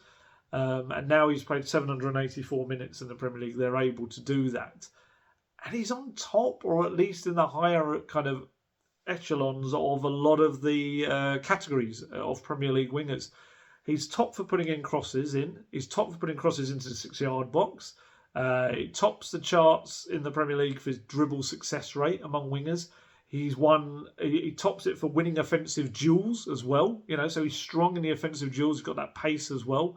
And now he's played 784 minutes in the Premier League. They're able to do that. And he's on top, or at least in the higher kind of echelons of a lot of the categories of Premier League wingers. He's top for putting in crosses in. He's top for putting crosses into the 6-yard box. He tops the charts in the Premier League for his dribble success rate among wingers. He tops it for winning offensive duels as well. So he's strong in the offensive duels. He's got that pace as well.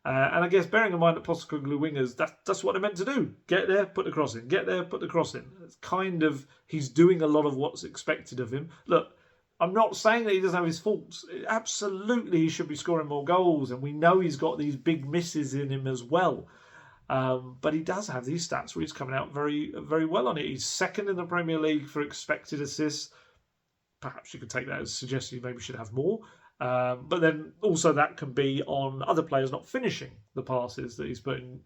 And I guess bearing in mind that Postecoglou wingers, that's what they're meant to do. Get there, put the cross in. Get there, put the cross in. It's kind of, he's doing a lot of what's expected of him. Look, I'm not saying that he doesn't have his faults. Absolutely, he should be scoring more goals, and we know he's got these big misses in him as well. But he does have these stats where he's coming out very, very well on it. He's second in the Premier League for expected assists. Perhaps you could take that as suggesting he maybe should have more. But then also that can be on other players not finishing the passes that he's putting.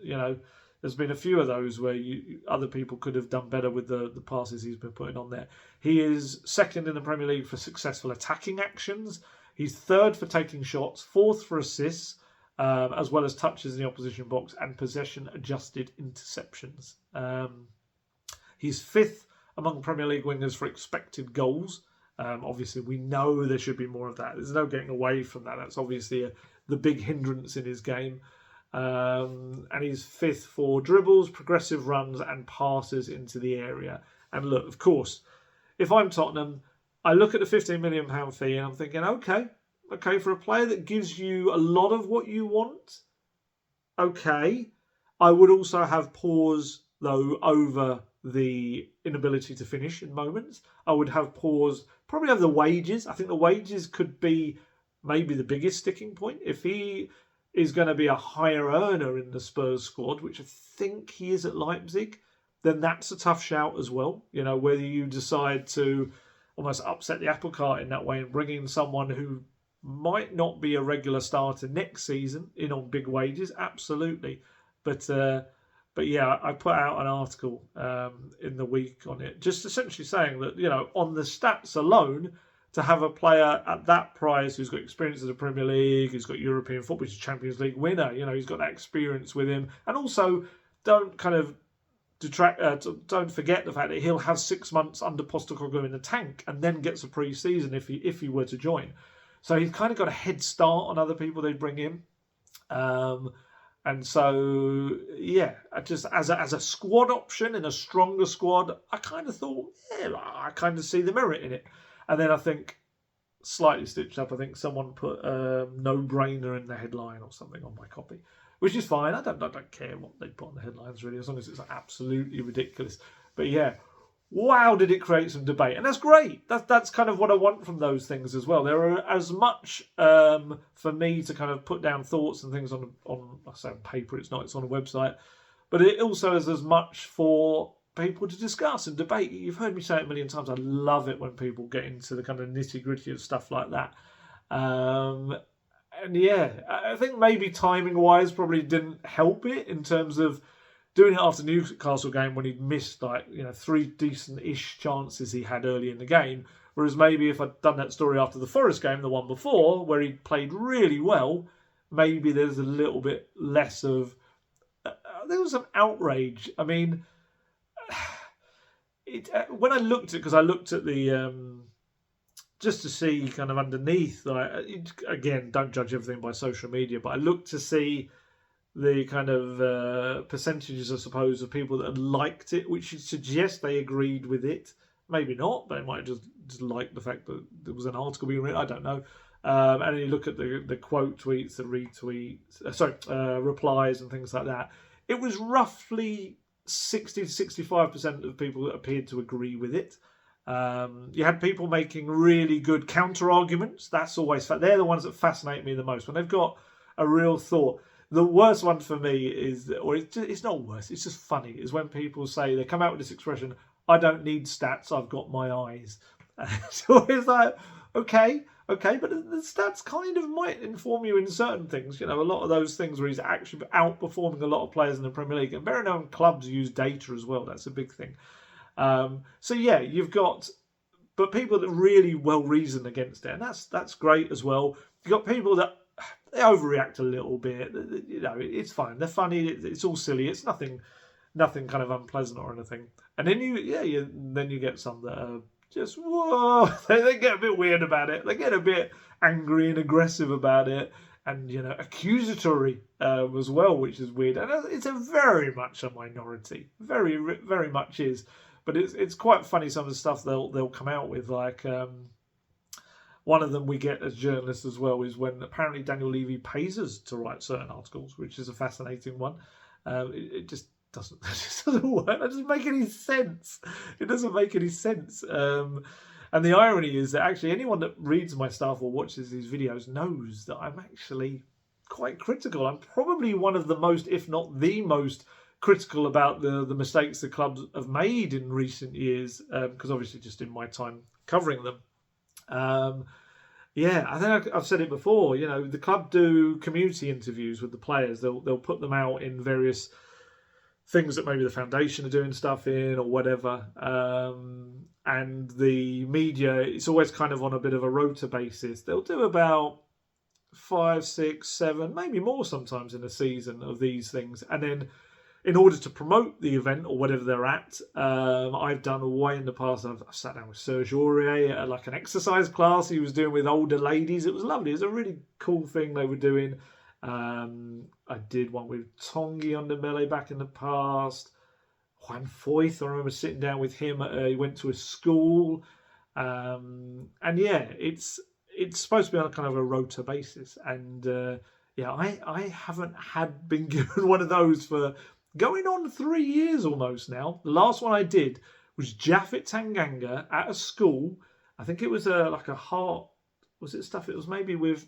There's been a few of those where other people could have done better with the passes he's been putting on there. He is second in the Premier League for successful attacking actions. He's third for taking shots, fourth for assists, as well as touches in the opposition box and possession-adjusted interceptions. He's fifth among Premier League wingers for expected goals. Obviously, we know there should be more of that. There's no getting away from that. That's obviously the big hindrance in his game. And he's fifth for dribbles, progressive runs and passes into the area. And look, of course, if I'm Tottenham, I look at the £15 million fee and I'm thinking, okay, for a player that gives you a lot of what you want, okay. I would also have pause, though, over the inability to finish in moments. I would have pause, probably over the wages. I think the wages could be maybe the biggest sticking point. If he is going to be a higher earner in the Spurs squad, which I think he is at Leipzig, then that's a tough shout as well. Whether you decide to almost upset the apple cart in that way and bring in someone who might not be a regular starter next season in on big wages, absolutely. But yeah, I put out an article in the week on it, just essentially saying that, on the stats alone, to have a player at that price who's got experience in the Premier League, who's got European football, he's a Champions League winner, he's got that experience with him. And also, don't kind of don't forget the fact that he'll have 6 months under Postecoglou in the tank and then gets a pre-season if he were to join. So he's kind of got a head start on other people they bring in. And so, yeah, just as a squad option in a stronger squad, I kind of thought, I kind of see the merit in it. And then I think, slightly stitched up, I think someone put no-brainer in the headline or something on my copy, which is fine. I don't care what they put on the headlines, really, as long as it's absolutely ridiculous. But yeah, wow, did it create some debate. And that's great. That's kind of what I want from those things as well. There are as much for me to kind of put down thoughts and things on I say on paper, it's not, it's on a website. But it also is as much for people to discuss and debate. You've heard me say it a million times. I love it when people get into the kind of nitty-gritty of stuff like that. And yeah, I think maybe timing-wise probably didn't help it in terms of doing it after the Newcastle game when he'd missed 3 decent-ish chances he had early in the game. Whereas maybe if I'd done that story after the Forest game, the one before, where he played really well, maybe there's a little bit less of... there was some outrage. I mean, when I looked at... because I looked at the... just to see kind of underneath, again, don't judge everything by social media, but I looked to see the kind of percentages, I suppose, of people that had liked it, which should suggest they agreed with it. Maybe not. They might just like the fact that there was an article being written. I don't know. And then you look at the quote tweets, the retweets, replies and things like that. It was roughly 60 to 65% of people that appeared to agree with it. You had people making really good counter arguments. That's always they're the ones that fascinate me the most when they've got a real thought. The worst one for me is, or it's not worse, it's just funny, is when people say, they come out with this expression, I don't need stats, I've got my eyes. So it's like, okay, but the stats kind of might inform you in certain things. A lot of those things where he's actually outperforming a lot of players in the Premier League. And bearing in mind, clubs use data as well, that's a big thing. So yeah, you've got, but people that really well reason against it, and that's great as well. You've got people that they overreact a little bit. It's fine. They're funny. It's all silly. It's nothing kind of unpleasant or anything. And then you get some that are just whoa. They get a bit weird about it. They get a bit angry and aggressive about it, and accusatory as well, which is weird. And it's a very much a minority. Very, very much is. But it's quite funny, some of the stuff they'll come out with. Like one of them we get as journalists as well is when apparently Daniel Levy pays us to write certain articles, which is a fascinating one. It just doesn't work. It doesn't make any sense. It doesn't make any sense. And the irony is that actually anyone that reads my stuff or watches these videos knows that I'm actually quite critical. I'm probably one of the most, if not the most, critical about the mistakes the clubs have made in recent years, because obviously just in my time covering them. I think I've said it before. The club do community interviews with the players. They'll put them out in various things that maybe the foundation are doing stuff in or whatever. And the media, it's always kind of on a bit of a rota basis. They'll do about 5, 6, 7, maybe more sometimes in a season of these things. And then in order to promote the event or whatever they're at, I've done way in the past. I've sat down with Serge Aurier at like an exercise class he was doing with older ladies. It was lovely. It was a really cool thing they were doing. I did one with Tongi on the melee back in the past. Juan Foyth, I remember sitting down with him. He went to a school. It's supposed to be on a kind of a rota basis. And I haven't been given one of those for going on 3 years almost now. The last one I did was Japhet Tanganga at a school. I think it was like a heart. Was it stuff? It was maybe with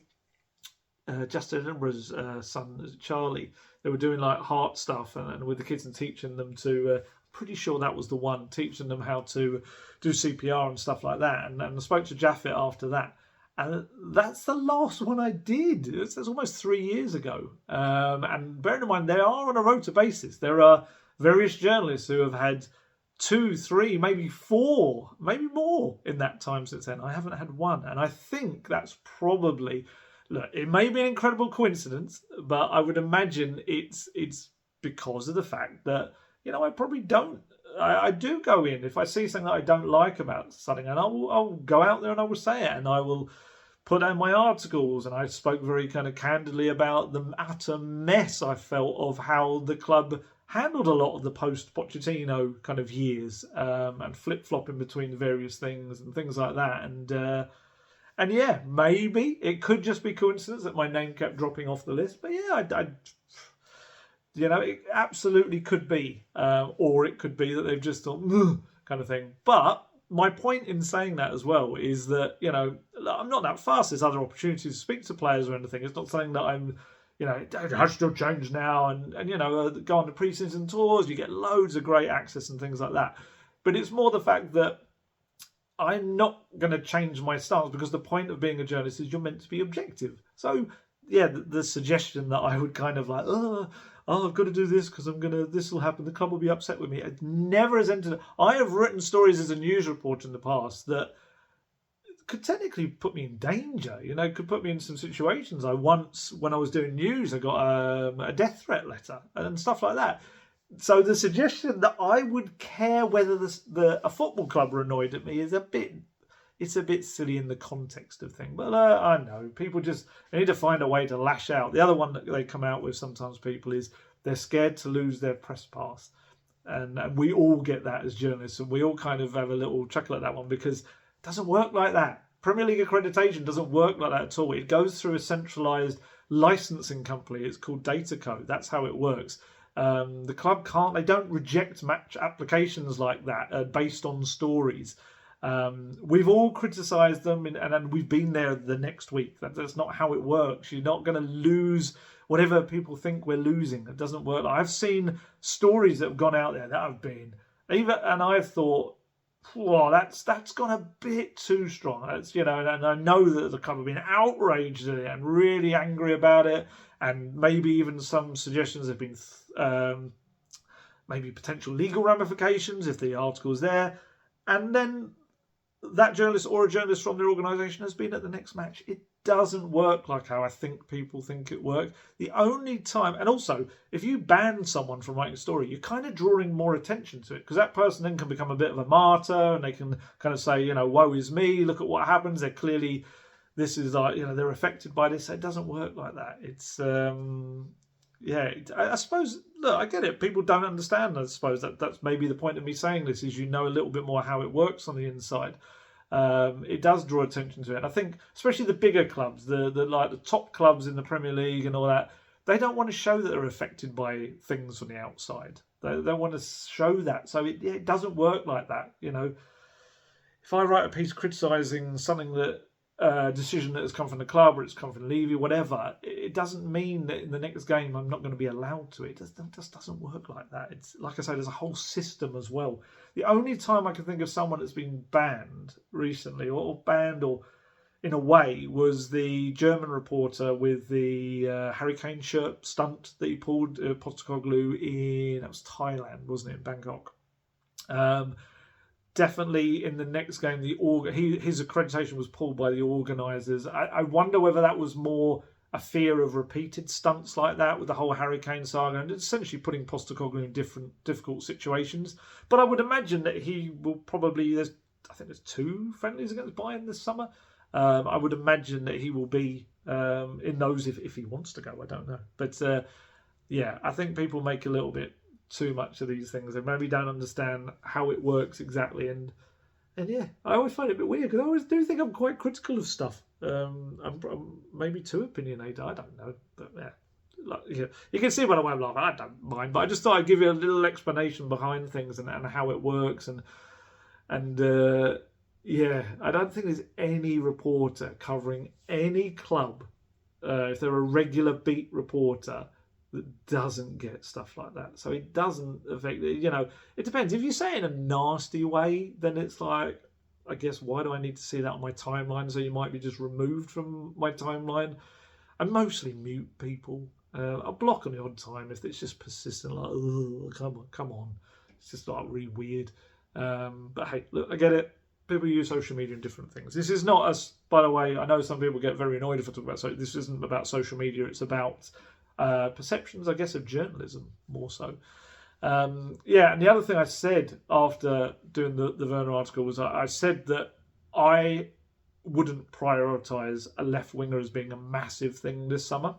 Justin Edinburgh's son, Charlie. They were doing like heart stuff and with the kids and teaching them to. Pretty sure that was the one, teaching them how to do CPR and stuff like that. And I spoke to Japhet after that. And that's the last one I did. It's almost 3 years ago. And bearing in mind, they are on a rota basis. There are various journalists who have had 2, 3, maybe 4, maybe more in that time since then. I haven't had one. And I think that's probably... Look, it may be an incredible coincidence, but I would imagine it's because of the fact that, I probably don't. I do go in. If I see something that I don't like about something, and I'll go out there and I will say it, and I will put down my articles. And I spoke very kind of candidly about the utter mess I felt of how the club handled a lot of the post-Pochettino kind of years, and flip-flopping between the various things and things like that. And maybe it could just be coincidence that my name kept dropping off the list. But it absolutely could be. Or it could be that they've just thought, kind of thing. But my point in saying that as well is that, I'm not that fast. There's other opportunities to speak to players or anything. It's not something that I'm, it has to change now. And go on the pre-season tours. You get loads of great access and things like that. But it's more the fact that I'm not going to change my stance, because the point of being a journalist is you're meant to be objective. So, the suggestion that I would kind of like, I've got to do this because this will happen, the club will be upset with me. It never has entered. I have written stories as a news reporter in the past that could technically put me in danger, could put me in some situations. When I was doing news, I got a death threat letter and stuff like that. So the suggestion that I would care whether a football club are annoyed at me is a bit silly in the context of things. But I know people they need to find a way to lash out. The other one that they come out with sometimes, people, is they're scared to lose their press pass. And we all get that as journalists, and we all kind of have a little chuckle at that one, because it doesn't work like that. Premier League accreditation doesn't work like that at all. It goes through a centralised licensing company. It's called Datacode. That's how it works. The club they don't reject match applications like that based on stories. We've all criticised them, and we've been there the next week. That's not how it works. You're not going to lose whatever people think we're losing. It doesn't work. I've seen stories that have gone out there that have been and I've thought, whoa, that's gone a bit too strong. And I know that the club have been outraged at it and really angry about it, and maybe even some suggestions have been maybe potential legal ramifications if the article's there. And then that journalist or a journalist from their organisation has been at the next match. It doesn't work like how I think people think it works. The only time, and also, if you ban someone from writing a story, you're kind of drawing more attention to it, because that person then can become a bit of a martyr, and they can kind of say, woe is me, look at what happens. They're clearly, this is like, they're affected by this. It doesn't work like that. It's, I suppose, look, I get it. People don't understand. I suppose that's maybe the point of me saying this, is a little bit more how it works on the inside. It does draw attention to it. And I think especially the bigger clubs, the top clubs in the Premier League and all that, they don't want to show that they're affected by things from the outside. They want to show that. So it doesn't work like that. if I write a piece criticising something that decision that has come from the club or it's come from Levy, whatever, it doesn't mean that in the next game I'm not going to be allowed to. It just doesn't work like that. It's like I say, there's a whole system as well. The only time I can think of someone that's been banned recently, or banned, or in a way, was the German reporter with the Harry Kane shirt stunt that he pulled, Postecoglou, that was Thailand, wasn't it, in Bangkok. Definitely in the next game, his accreditation was pulled by the organisers. I wonder whether that was more a fear of repeated stunts like that with the whole Harry Kane saga and essentially putting Postecoglou in difficult situations. But I would imagine that he will probably, I think there's 2 friendlies against Bayern this summer. I would imagine that he will be in those if he wants to go. I don't know. But yeah, I think people make a little bit too much of these things. They maybe don't understand how it works exactly. And yeah, I always find it a bit weird because I always do think I'm quite critical of stuff. I'm maybe too opinionated. I don't know. But yeah, you can see by the way I'm laughing. I don't mind. But I just thought I'd give you a little explanation behind things and how it works. And yeah, I don't think there's any reporter covering any club, if they're a regular beat reporter, that doesn't get stuff like that. So it doesn't affect, it depends. If you say it in a nasty way, then it's like, I guess, why do I need to see that on my timeline? So you might be just removed from my timeline. I mostly mute people. I'll block on the odd time if it's just persistent, like, oh, come on. It's just like really weird. But hey, look, I get it. People use social media in different things. This is not us, by the way, I know some people get very annoyed if I talk about this isn't about social media, it's about perceptions, I guess, of journalism more so. Yeah, and the other thing I said after doing the Werner article was I said that I wouldn't prioritise a left winger as being a massive thing this summer.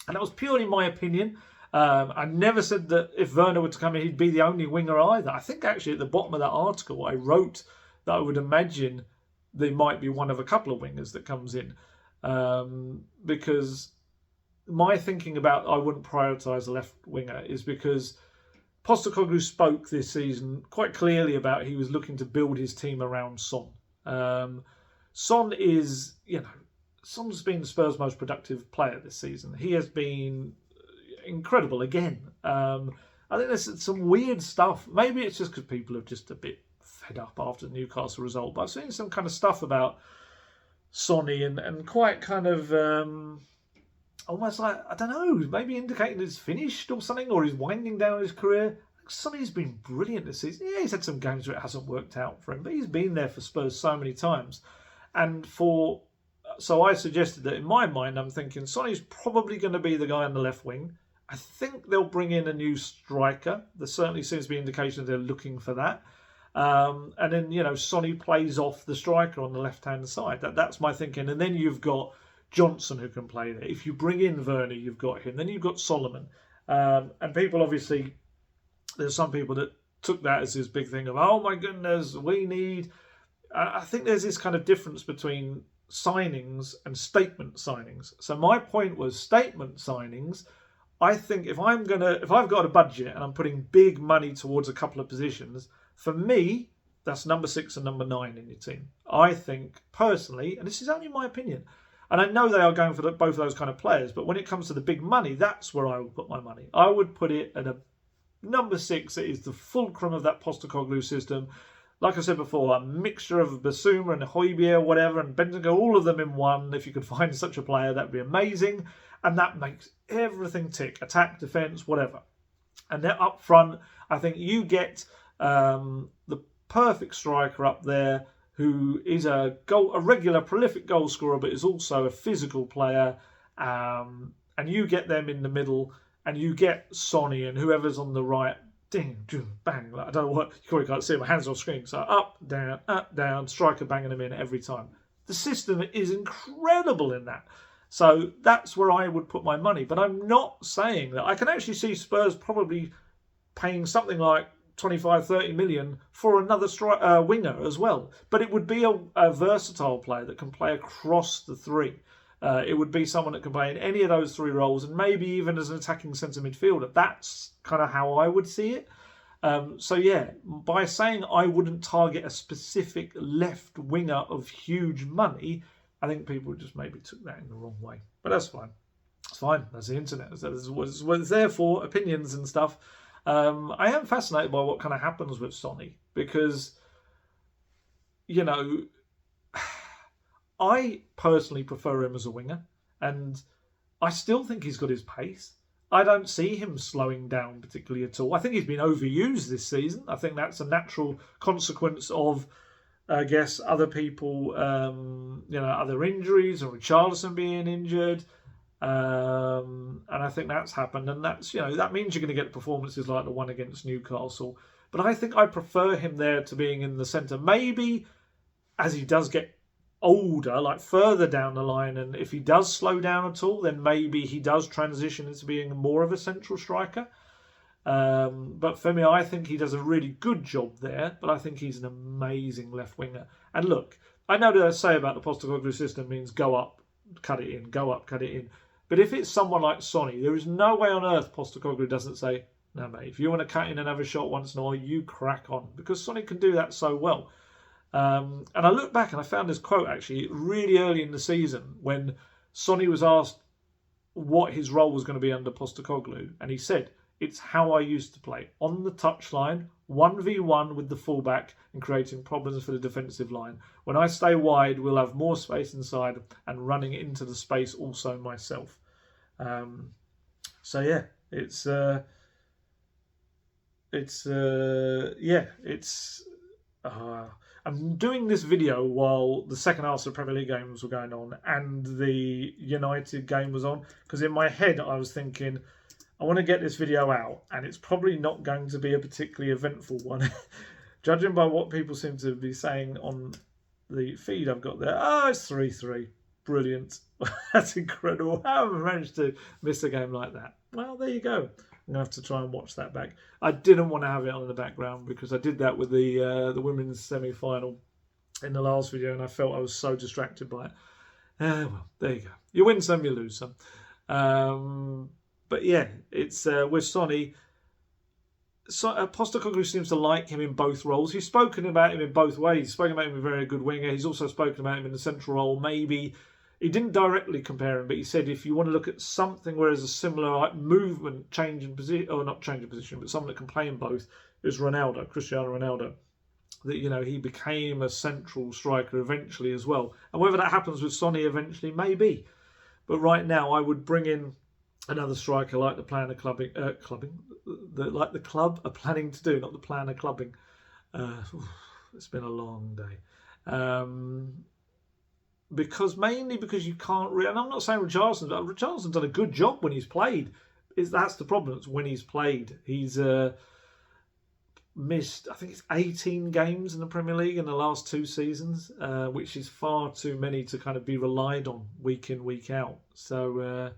And that was purely my opinion. I never said that if Werner were to come in, he'd be the only winger either. I think actually at the bottom of that article, I wrote that I would imagine there might be one of a couple of wingers that comes in. Because my thinking about I wouldn't prioritise a left winger is because Postecoglou spoke this season quite clearly about he was looking to build his team around Son. Son is, Son's been Spurs' most productive player this season. He has been incredible again. I think there's some weird stuff. Maybe it's just because people are just a bit fed up after the Newcastle result. But I've seen some kind of stuff about Sonny and quite kind of almost like, I don't know, maybe indicating he's finished or something, or he's winding down his career. Sonny's been brilliant this season. Yeah, he's had some games where it hasn't worked out for him, but he's been there for Spurs so many times. And so I suggested that in my mind, I'm thinking Sonny's probably going to be the guy on the left wing. I think they'll bring in a new striker. There certainly seems to be indications they're looking for that. And then, Sonny plays off the striker on the left-hand side. That's my thinking. And then you've got Johnson who can play there. If you bring in Werner, you've got him. Then you've got Solomon. And people obviously, there's some people that took that as this big thing of, oh my goodness, we need... I think there's this kind of difference between signings and statement signings. So my point was statement signings. I think if I've got a budget and I'm putting big money towards a couple of positions, for me, that's number 6 and number 9 in your team. I think personally, and this is only my opinion, and I know they are going for both of those kind of players, but when it comes to the big money, that's where I would put my money. I would put it at a number 6 that is the fulcrum of that Postecoglou system. Like I said before, a mixture of Basuma and Højbjerg, whatever, and Bentancur, all of them in one. If you could find such a player, that'd be amazing. And that makes everything tick. Attack, defence, whatever. And then up front, I think you get the perfect striker up there who is a regular, prolific goal scorer, but is also a physical player. And you get them in the middle, and you get Sonny and whoever's on the right. Ding, bang. I don't know what, you probably can't see it, my hands on screen. So up, down, striker banging them in every time. The system is incredible in that. So that's where I would put my money. But I'm not saying that. I can actually see Spurs probably paying something like 25, 30 million for another winger as well. But it would be a versatile player that can play across the three. It would be someone that can play in any of those three roles and maybe even as an attacking centre midfielder. That's kind of how I would see it. So yeah, by saying I wouldn't target a specific left winger of huge money, I think people just maybe took that in the wrong way. But that's fine. It's fine. That's the internet. That's what it's there for, opinions and stuff. I am fascinated by what kind of happens with Sonny because, you know, I personally prefer him as a winger, and I still think he's got his pace. I don't see him slowing down particularly at all. I think he's been overused this season. I think that's a natural consequence of, I guess, other people, other injuries, or Richarlison being injured. And I think that's happened. And that's, that means you're going to get performances like the one against Newcastle. But I think I prefer him there to being in the centre. Maybe as he does get older, like further down the line, and if he does slow down at all, then maybe he does transition into being more of a central striker. But for me, I think he does a really good job there, but I think he's an amazing left winger. And look, I know that I say about the Postecoglou system means go up, cut it in, go up, cut it in. But if it's someone like Sonny, there is no way on earth Postecoglou doesn't say, no mate, if you want to cut in and have a shot once in a while, you crack on. Because Sonny can do that so well. And I look back and I found this quote actually really early in the season when Sonny was asked what his role was going to be under Postecoglou, and he said, "It's how I used to play, on the touchline, 1v1 with the fullback and creating problems for the defensive line. When I stay wide, we'll have more space inside and running into the space also myself." So yeah, I'm doing this video while the second half of the Premier League games were going on and the United game was on, because in my head I was thinking, I want to get this video out and it's probably not going to be a particularly eventful one. Judging by what people seem to be saying on the feed I've got there. Oh, it's 3-3. Brilliant. That's incredible. How have I managed to miss a game like that? Well, there you go. I'm going to have to try and watch that back. I didn't want to have it on in the background because I did that with the women's semi-final in the last video and I felt I was so distracted by it. Well, there you go. You win some, you lose some. But yeah, it's with Sonny. Postecoglou seems to like him in both roles. He's spoken about him in both ways. He's spoken about him as a very good winger. He's also spoken about him in the central role. Maybe he didn't directly compare him, but he said if you want to look at something where there's a similar movement, change in position, or not change in position, but someone that can play in both, is Ronaldo, Cristiano Ronaldo. That he became a central striker eventually as well. And whether that happens with Sonny eventually, maybe. But right now, I would bring in another striker like the plan of clubbing, like the club are planning to do, not the plan of clubbing. It's been a long day. Mainly because you can't really, and I'm not saying Richarlison's done a good job when he's played. That's the problem. It's when he's played. He's missed, I think it's 18 games in the Premier League in the last 2 seasons, which is far too many to kind of be relied on week in, week out. So,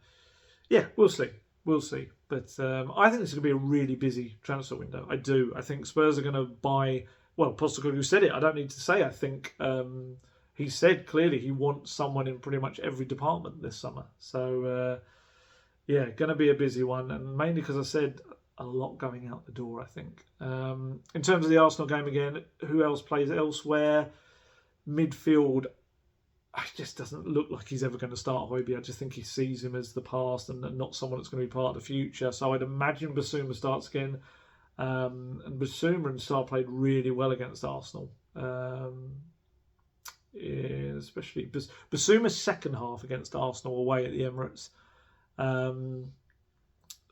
yeah, we'll see. We'll see. But I think this is going to be a really busy transfer window. I do. I think Spurs are going to buy, well, Postecoglou said it. I don't need to say. I think he said clearly he wants someone in pretty much every department this summer. So, yeah, going to be a busy one. And mainly because I said a lot going out the door, I think. In terms of the Arsenal game again, who else plays elsewhere? Midfield, it just doesn't look like he's ever going to start Højbjerg. I just think he sees him as the past and not someone that's going to be part of the future. So I'd imagine Basuma starts again. And Basuma and Sarr played really well against Arsenal. Especially Basuma's second half against Arsenal away at the Emirates.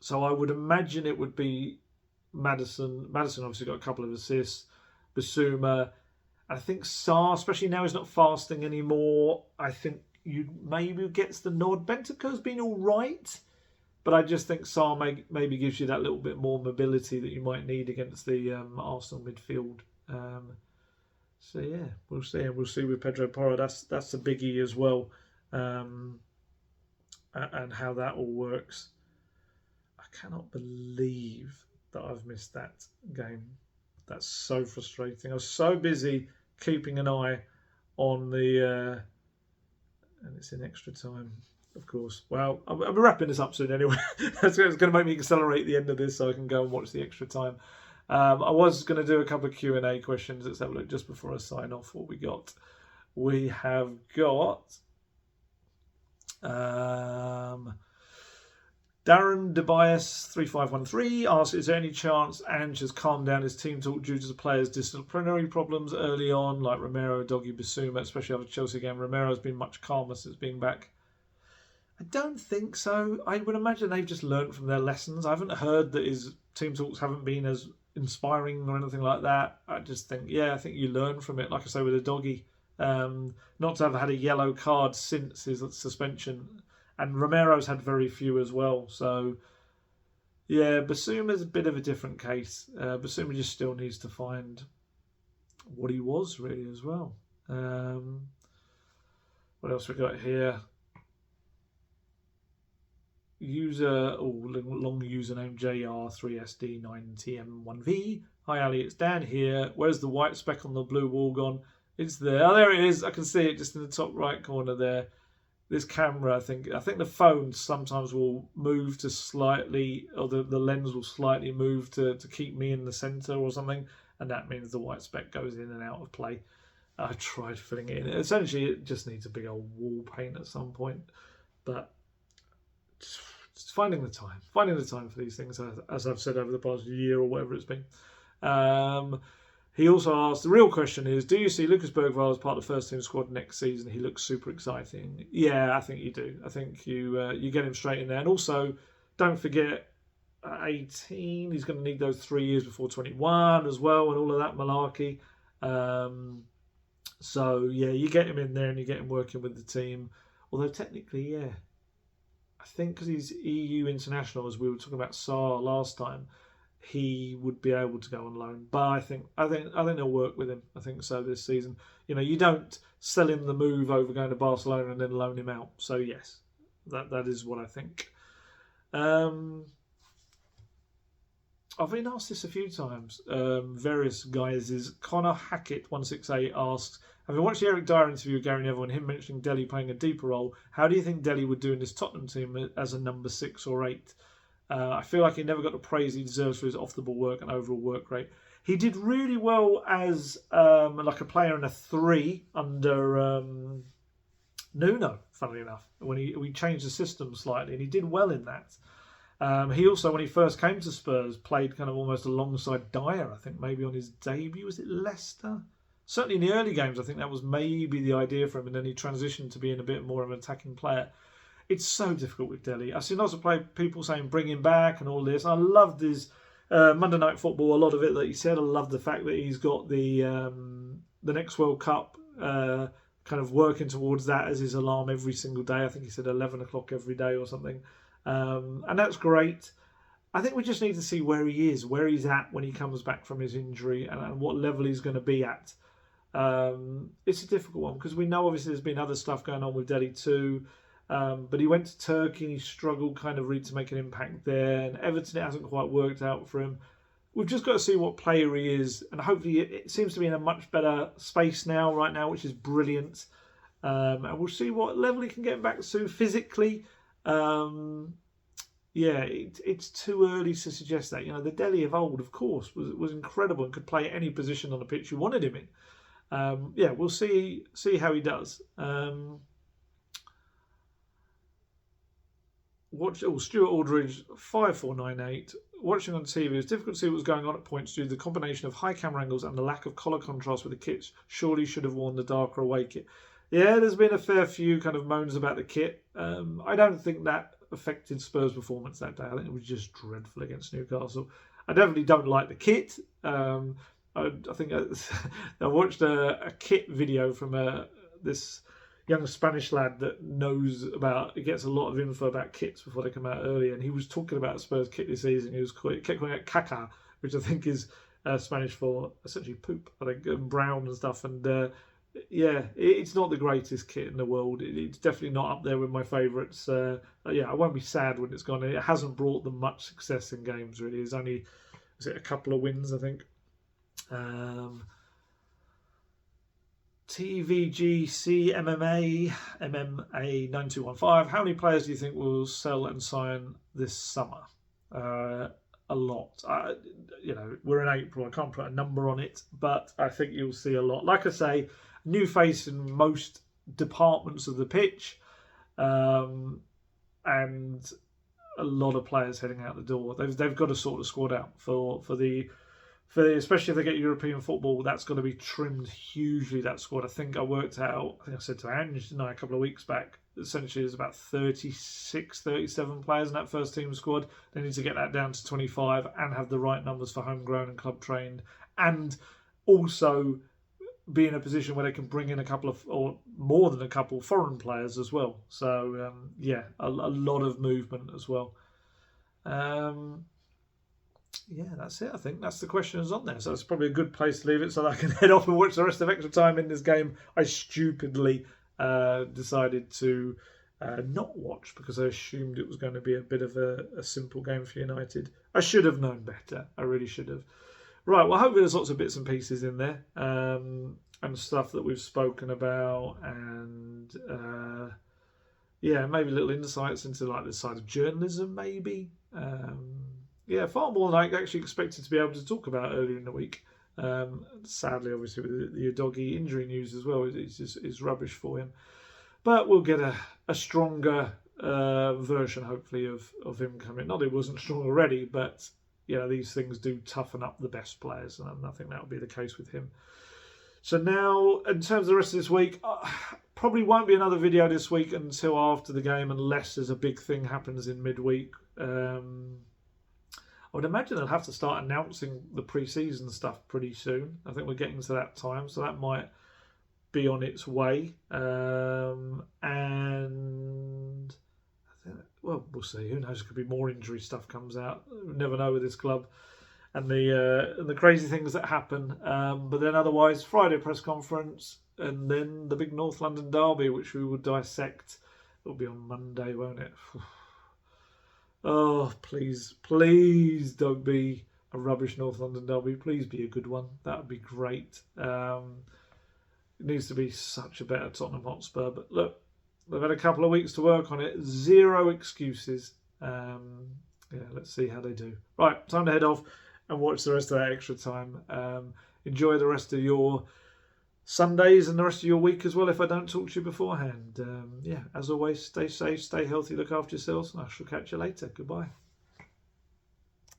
So I would imagine it would be Maddison. Maddison obviously got a couple of assists. Basuma. I think Sarr, especially now he's not fasting anymore, I think maybe gets the nod. Bentancur's been all right, but I just think Sarr maybe gives you that little bit more mobility that you might need against the Arsenal midfield. So yeah, we'll see. And we'll see with Pedro Porro. That's a biggie as well, and how that all works. I cannot believe that I've missed that game. That's so frustrating. I was so busy keeping an eye on the... and it's in extra time, of course. Well, I'll be wrapping this up soon anyway. It's going to make me accelerate the end of this so I can go and watch the extra time. I was going to do a couple of Q&A questions. Let's have a look just before I sign off what we got. We have got Darren DeBias3513 asks, is there any chance Ange has calmed down his team talk due to the players' disciplinary problems early on, like Romero, Udogie, Bissouma, especially after Chelsea game? Romero's been much calmer since being back. I don't think so. I would imagine they've just learned from their lessons. I haven't heard that his team talks haven't been as inspiring or anything like that. I just think, I think you learn from it. Like I say with Udogie, not to have had a yellow card since his suspension, and Romero's had very few as well. So, Bissouma's a bit of a different case. Bissouma just still needs to find what he was really as well. What else we got here? Long username JR3SD9TM1V. Hi Ali, it's Dan here. Where's the white speck on the blue wall gone? It's there. Oh, there it is. I can see it just in the top right corner there. This camera, I think the phone sometimes will move to slightly, or the lens will slightly move to keep me in the centre or something, and that means the white speck goes in and out of play. I tried filling it in. Essentially, it just needs a big old wall paint at some point, but just finding the time for these things, as I've said over the past year or whatever it's been. He also asked, the real question is, do you see Lucas Bergvall as part of the first team squad next season? He looks super exciting. Yeah, I think you do. I think you get him straight in there. And also, don't forget, 18, he's going to need those 3 years before 21 as well, and all of that malarkey. So, you get him in there and you get him working with the team. Although, technically, I think because he's EU international, as we were talking about Sarr last time, he would be able to go on loan. But I think they'll work with him. I think so this season. You don't sell him the move over going to Barcelona and then loan him out. So yes, that is what I think. I've been asked this a few times. Various guys. Connor Hackett 168 asks, having watched the Eric Dier interview with Gary Neville and him mentioning Dele playing a deeper role, how do you think Dele would do in this Tottenham team as a number 6 or 8? I feel like he never got the praise he deserves for his off-the-ball work and overall work rate. He did really well as like a player in a 3 under Nuno, funnily enough, when we changed the system slightly, and he did well in that. He also, when he first came to Spurs, played kind of almost alongside Dier, I think maybe on his debut. Was it Leicester? Certainly in the early games, I think that was maybe the idea for him, and then he transitioned to being a bit more of an attacking player. It's so difficult with Dele. I've seen lots of people saying bring him back and all this. I loved his Monday Night Football, a lot of it that he said. I love the fact that he's got the next World Cup kind of working towards that as his alarm every single day. I think he said 11 o'clock every day or something. And that's great. I think we just need to see where he is, where he's at when he comes back from his injury, and what level he's going to be at. It's a difficult one because we know obviously there's been other stuff going on with Dele too. But he went to Turkey and he struggled kind of really to make an impact there. And Everton, it hasn't quite worked out for him. We've just got to see what player he is. And hopefully it seems to be in a much better space right now, which is brilliant. And we'll see what level he can get back to physically. It's too early to suggest that. The Dele of old, of course, was incredible and could play any position on the pitch you wanted him in. We'll see how he does. Stuart Aldridge 5498. Watching on TV, it's difficult to see what was going on at points due to the combination of high camera angles and the lack of colour contrast with the kits. Surely should have worn the darker away kit. Yeah, there's been a fair few kind of moans about the kit. I don't think that affected Spurs' performance that day. I think it was just dreadful against Newcastle. I definitely don't like the kit. I think I watched a kit video from this young Spanish lad that knows he gets a lot of info about kits before they come out early, and he was talking about Spurs kit this season. He kept calling it caca, which I think is Spanish for essentially poop, I think, and brown and stuff. And it's not the greatest kit in the world. It's definitely not up there with my favourites. I won't be sad when it's gone. It hasn't brought them much success in games, really. It's only a couple of wins, I think. TVGC MMA 9215. How many players do you think will sell and sign this summer? A lot. we're in April. I can't put a number on it, but I think you'll see a lot. Like I say, new face in most departments of the pitch, and a lot of players heading out the door. They've got to sort the squad out for especially if they get European football. That's got to be trimmed hugely, that squad. I think I said to Ange a couple of weeks back, essentially there's about 36, 37 players in that first team squad. They need to get that down to 25 and have the right numbers for homegrown and club trained, and also be in a position where they can bring in a couple of, or more than a couple, foreign players as well. So a lot of movement as well. That's it. I think that's the questions on there. So it's probably a good place to leave it so that I can head off and watch the rest of extra time in this game. I stupidly decided to not watch because I assumed it was going to be a bit of a simple game for United. I should have known better. I really should have. Right, well, hopefully there's lots of bits and pieces in there and stuff that we've spoken about, and maybe little insights into like the side of journalism, maybe. Far more than I actually expected to be able to talk about earlier in the week. Sadly, obviously, with the Udogie injury news as well, it's rubbish for him. But we'll get a stronger version, hopefully, of him coming. Not that he wasn't strong already, but these things do toughen up the best players, and I think that will be the case with him. So now, in terms of the rest of this week, probably won't be another video this week until after the game, unless there's a big thing happens in midweek. I would imagine they'll have to start announcing the pre-season stuff pretty soon. I think we're getting to that time, so that might be on its way. And well, we'll see. Who knows? There could be more injury stuff comes out. We never know with this club and the crazy things that happen. But then otherwise, Friday press conference, and then the big North London derby, which we will dissect. It'll be on Monday, won't it? Oh, please don't be a rubbish North London derby. Please be a good one. That would be great. It needs to be such a better Tottenham Hotspur. But look, they've had a couple of weeks to work on it. Zero excuses. Let's see how they do. Right, time to head off and watch the rest of that extra time. Enjoy the rest of your Sundays and the rest of your week as well if I don't talk to you beforehand. As always, stay safe, stay healthy, look after yourselves, and I shall catch you later. Goodbye.